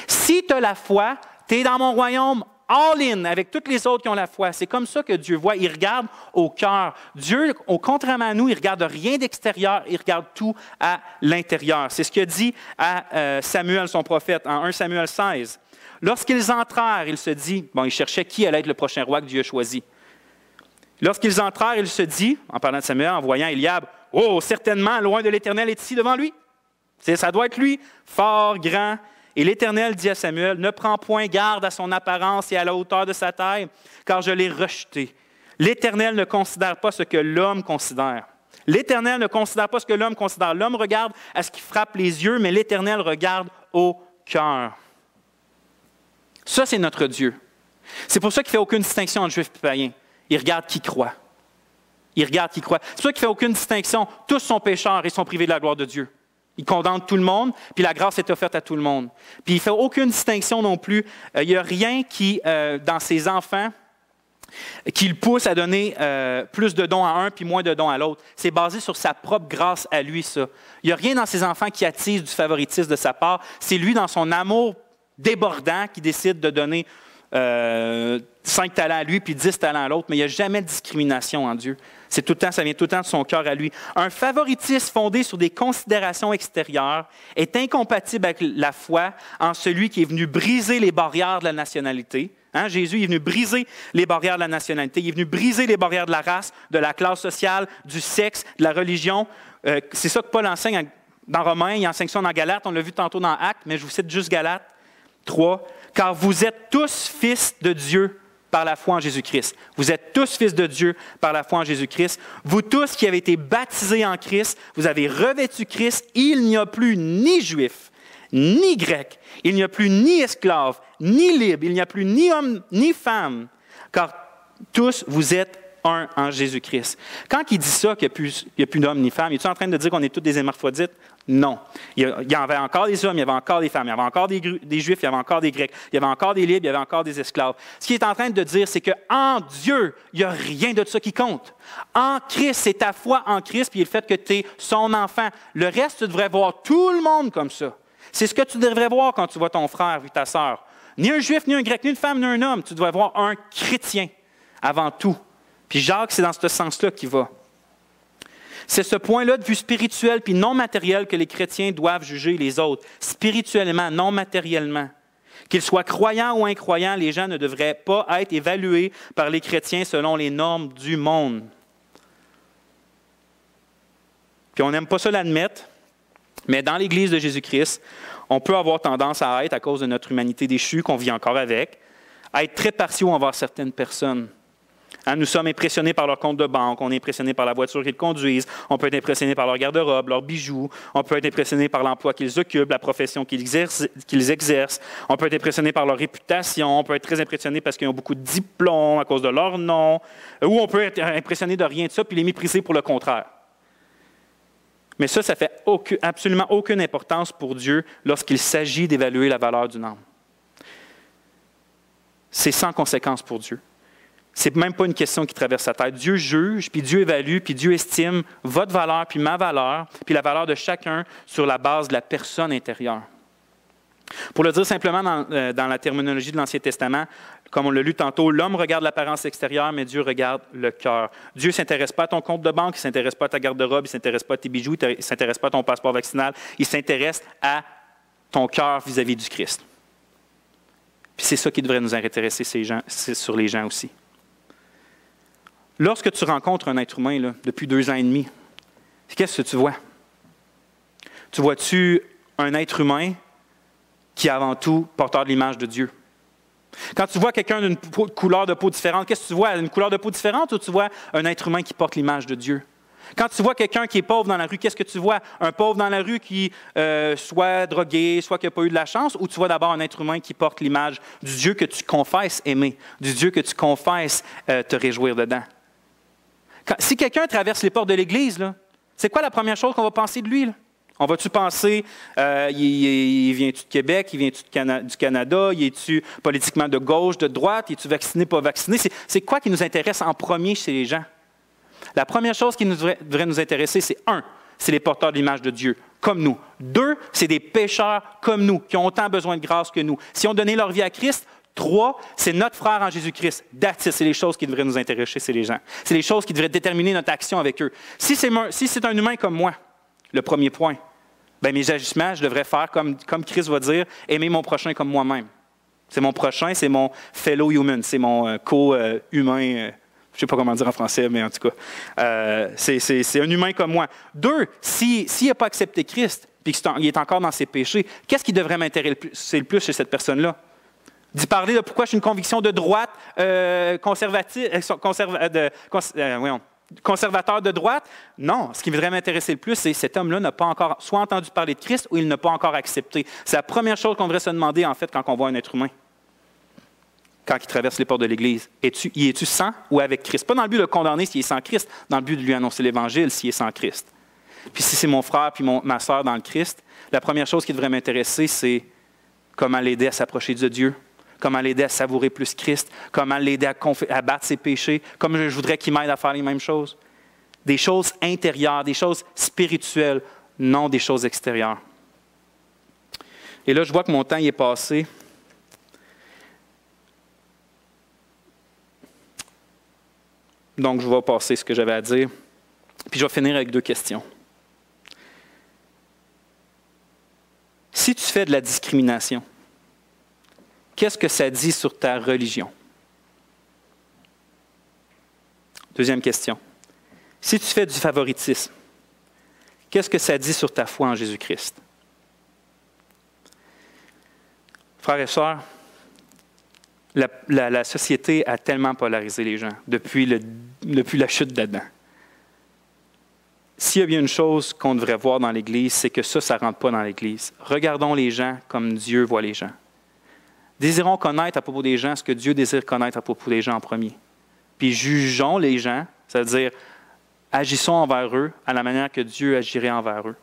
Si tu as la foi, tu es dans mon royaume all-in avec toutes les autres qui ont la foi. C'est comme ça que Dieu voit. Il regarde au cœur. Dieu, contrairement à nous, il ne regarde rien d'extérieur, il regarde tout à l'intérieur. C'est ce qu'il dit à Samuel, son prophète, en 1 Samuel 16. Lorsqu'ils entrèrent, il se dit, il cherchait qui allait être le prochain roi que Dieu a choisi. Lorsqu'ils entrèrent, il se dit, en parlant de Samuel, en voyant Eliab, « Oh, certainement, loin de l'Éternel est ici devant lui. » Ça doit être lui, fort, grand. Et l'Éternel dit à Samuel, « Ne prends point garde à son apparence et à la hauteur de sa taille, car je l'ai rejeté. L'Éternel ne considère pas ce que l'homme considère. L'Éternel ne considère pas ce que l'homme considère. L'homme regarde à ce qui frappe les yeux, mais l'Éternel regarde au cœur. » Ça, c'est notre Dieu. C'est pour ça qu'il ne fait aucune distinction entre juif et païen. Il regarde qui croit. Il regarde qui croit. C'est pour ça qu'il ne fait aucune distinction. Tous sont pécheurs et sont privés de la gloire de Dieu. Il condamne tout le monde, puis la grâce est offerte à tout le monde. Puis il ne fait aucune distinction non plus. Il n'y a rien qui, dans ses enfants, qui le pousse à donner plus de dons à un puis moins de dons à l'autre. C'est basé sur sa propre grâce à lui, ça. Il n'y a rien dans ses enfants qui attise du favoritisme de sa part. C'est lui, dans son amour débordant, qui décide de donner 5 talents à lui puis 10 talents à l'autre, mais il n'y a jamais de discrimination en Dieu. C'est tout le temps, ça vient tout le temps de son cœur à lui. Un favoritisme fondé sur des considérations extérieures est incompatible avec la foi en celui qui est venu briser les barrières de la nationalité. Hein, Jésus est venu briser les barrières de la nationalité, il est venu briser les barrières de la race, de la classe sociale, du sexe, de la religion. C'est ça que Paul enseigne dans Romains, il enseigne ça dans Galates, on l'a vu tantôt dans Actes, mais je vous cite juste Galates 3. « Car vous êtes tous fils de Dieu par la foi en Jésus-Christ. » Vous êtes tous fils de Dieu par la foi en Jésus-Christ. Vous tous qui avez été baptisés en Christ, vous avez revêtu Christ. Il n'y a plus ni juif, ni grec. Il n'y a plus ni esclave, ni libre. Il n'y a plus ni homme, ni femme. Car tous, vous êtes un en Jésus-Christ. Quand il dit ça, qu'il n'y a plus d'hommes ni femmes, est-il en train de dire qu'on est tous des hermaphrodites? Non. Il y avait encore des hommes, il y avait encore des femmes, il y avait encore des juifs, il y avait encore des grecs, il y avait encore des libres, il y avait encore des esclaves. Ce qu'il est en train de dire, c'est qu'en Dieu, il n'y a rien de ça qui compte. En Christ, c'est ta foi en Christ, puis le fait que tu es son enfant. Le reste, tu devrais voir tout le monde comme ça. C'est ce que tu devrais voir quand tu vois ton frère ou ta sœur. Ni un juif, ni un grec, ni une femme, ni un homme. Tu dois voir un chrétien avant tout. Puis Jacques, c'est dans ce sens-là qu'il va. C'est ce point-là de vue spirituel puis non matériel que les chrétiens doivent juger les autres. Spirituellement, non matériellement. Qu'ils soient croyants ou incroyants, les gens ne devraient pas être évalués par les chrétiens selon les normes du monde. Puis on n'aime pas ça l'admettre, mais dans l'Église de Jésus-Christ, on peut avoir tendance à être, à cause de notre humanité déchue qu'on vit encore avec, à être très partiaux envers certaines personnes. Hein, nous sommes impressionnés par leur compte de banque, on est impressionnés par la voiture qu'ils conduisent, on peut être impressionnés par leur garde-robe, leurs bijoux, on peut être impressionnés par l'emploi qu'ils occupent, la profession qu'ils exercent, on peut être impressionnés par leur réputation, on peut être très impressionnés parce qu'ils ont beaucoup de diplômes à cause de leur nom, ou on peut être impressionné de rien de ça puis les mépriser pour le contraire. Mais ça fait absolument aucune importance pour Dieu lorsqu'il s'agit d'évaluer la valeur d'une âme. C'est sans conséquence pour Dieu. C'est même pas une question qui traverse sa tête. Dieu juge, puis Dieu évalue, puis Dieu estime votre valeur, puis ma valeur, puis la valeur de chacun sur la base de la personne intérieure. Pour le dire simplement dans la terminologie de l'Ancien Testament, comme on l'a lu tantôt, l'homme regarde l'apparence extérieure, mais Dieu regarde le cœur. Dieu ne s'intéresse pas à ton compte de banque, il ne s'intéresse pas à ta garde-robe, il ne s'intéresse pas à tes bijoux, il ne s'intéresse pas à ton passeport vaccinal, il s'intéresse à ton cœur vis-à-vis du Christ. Puis c'est ça qui devrait nous intéresser sur les gens aussi. Lorsque tu rencontres un être humain là, depuis 2 ans et demi, qu'est-ce que tu vois? Tu vois-tu un être humain qui est avant tout porteur de l'image de Dieu? Quand tu vois quelqu'un d'une couleur de peau différente, qu'est-ce que tu vois? Une couleur de peau différente ou tu vois un être humain qui porte l'image de Dieu? Quand tu vois quelqu'un qui est pauvre dans la rue, qu'est-ce que tu vois? Un pauvre dans la rue qui soit drogué, soit qui n'a pas eu de la chance, ou tu vois d'abord un être humain qui porte l'image du Dieu que tu confesses aimer, du Dieu que tu confesses te réjouir dedans? Si quelqu'un traverse les portes de l'Église, là, c'est quoi la première chose qu'on va penser de lui? Là? On va-tu penser, il vient-tu de Québec, il vient-tu du Canada, il est-tu politiquement de gauche, de droite, il est-tu vacciné, pas vacciné? C'est quoi qui nous intéresse en premier chez les gens? La première chose qui devrait nous intéresser, c'est 1, c'est les porteurs de l'image de Dieu, comme nous. 2, c'est des pécheurs comme nous, qui ont autant besoin de grâce que nous. Si on donnait leur vie à Christ, 3, c'est notre frère en Jésus-Christ. That's it, c'est les choses qui devraient nous intéresser chez les gens. C'est les choses qui devraient déterminer notre action avec eux. Si c'est un humain comme moi, le premier point, bien, mes agissements, je devrais faire comme Christ va dire, aimer mon prochain comme moi-même. C'est mon prochain, c'est mon fellow human, c'est mon co-humain. Je ne sais pas comment dire en français, mais en tout cas, c'est un humain comme moi. 2, s'il n'a pas accepté Christ, puis qu'il est encore dans ses péchés, qu'est-ce qui devrait m'intéresser le plus chez cette personne-là? D'y parler de pourquoi je suis une conviction de droite, conservateur de droite? Non, ce qui devrait m'intéresser le plus, c'est cet homme-là n'a pas encore soit entendu parler de Christ ou il n'a pas encore accepté. C'est la première chose qu'on devrait se demander, en fait, quand on voit un être humain, quand il traverse les portes de l'Église. Y es-tu sans ou avec Christ? Pas dans le but de le condamner s'il est sans Christ, dans le but de lui annoncer l'Évangile s'il est sans Christ. Puis si c'est mon frère puis ma sœur dans le Christ, la première chose qui devrait m'intéresser, c'est comment l'aider à s'approcher de Dieu, comment l'aider à savourer plus Christ, comment l'aider à battre ses péchés, comme je voudrais qu'il m'aide à faire les mêmes choses. Des choses intérieures, des choses spirituelles, non des choses extérieures. Et là, je vois que mon temps y est passé. Donc, je vais passer ce que j'avais à dire. Puis, je vais finir avec 2 questions. Si tu fais de la discrimination, qu'est-ce que ça dit sur ta religion? 2e question. Si tu fais du favoritisme, qu'est-ce que ça dit sur ta foi en Jésus-Christ? Frères et sœurs, la société a tellement polarisé les gens depuis la chute d'Adam. S'il y a bien une chose qu'on devrait voir dans l'Église, c'est que ça ne rentre pas dans l'Église. Regardons les gens comme Dieu voit les gens. Désirons connaître à propos des gens ce que Dieu désire connaître à propos des gens en premier. Puis jugeons les gens, c'est-à-dire agissons envers eux à la manière que Dieu agirait envers eux,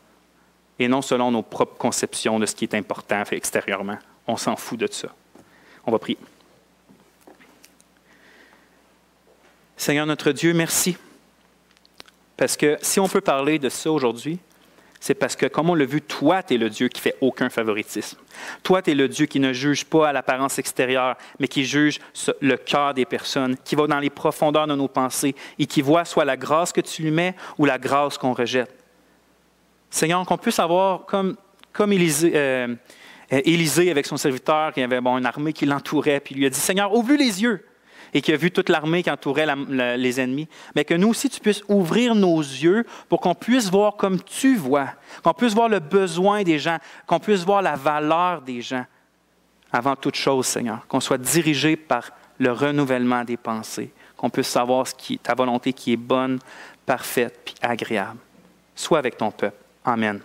et non selon nos propres conceptions de ce qui est important fait extérieurement. On s'en fout de ça. On va prier. Seigneur notre Dieu, merci. Parce que si on peut parler de ça aujourd'hui, c'est parce que, comme on l'a vu, toi, tu es le Dieu qui ne fait aucun favoritisme. Toi, tu es le Dieu qui ne juge pas à l'apparence extérieure, mais qui juge le cœur des personnes, qui va dans les profondeurs de nos pensées et qui voit soit la grâce que tu lui mets ou la grâce qu'on rejette. Seigneur, qu'on puisse avoir, comme Élisée avec son serviteur, qui avait une armée qui l'entourait, puis il lui a dit, Seigneur, ouvre-lui les yeux. Et qui a vu toute l'armée qui entourait les ennemis, mais que nous aussi, tu puisses ouvrir nos yeux pour qu'on puisse voir comme tu vois, qu'on puisse voir le besoin des gens, qu'on puisse voir la valeur des gens avant toute chose, Seigneur, qu'on soit dirigé par le renouvellement des pensées, qu'on puisse savoir ta volonté qui est bonne, parfaite puis agréable. Sois avec ton peuple. Amen.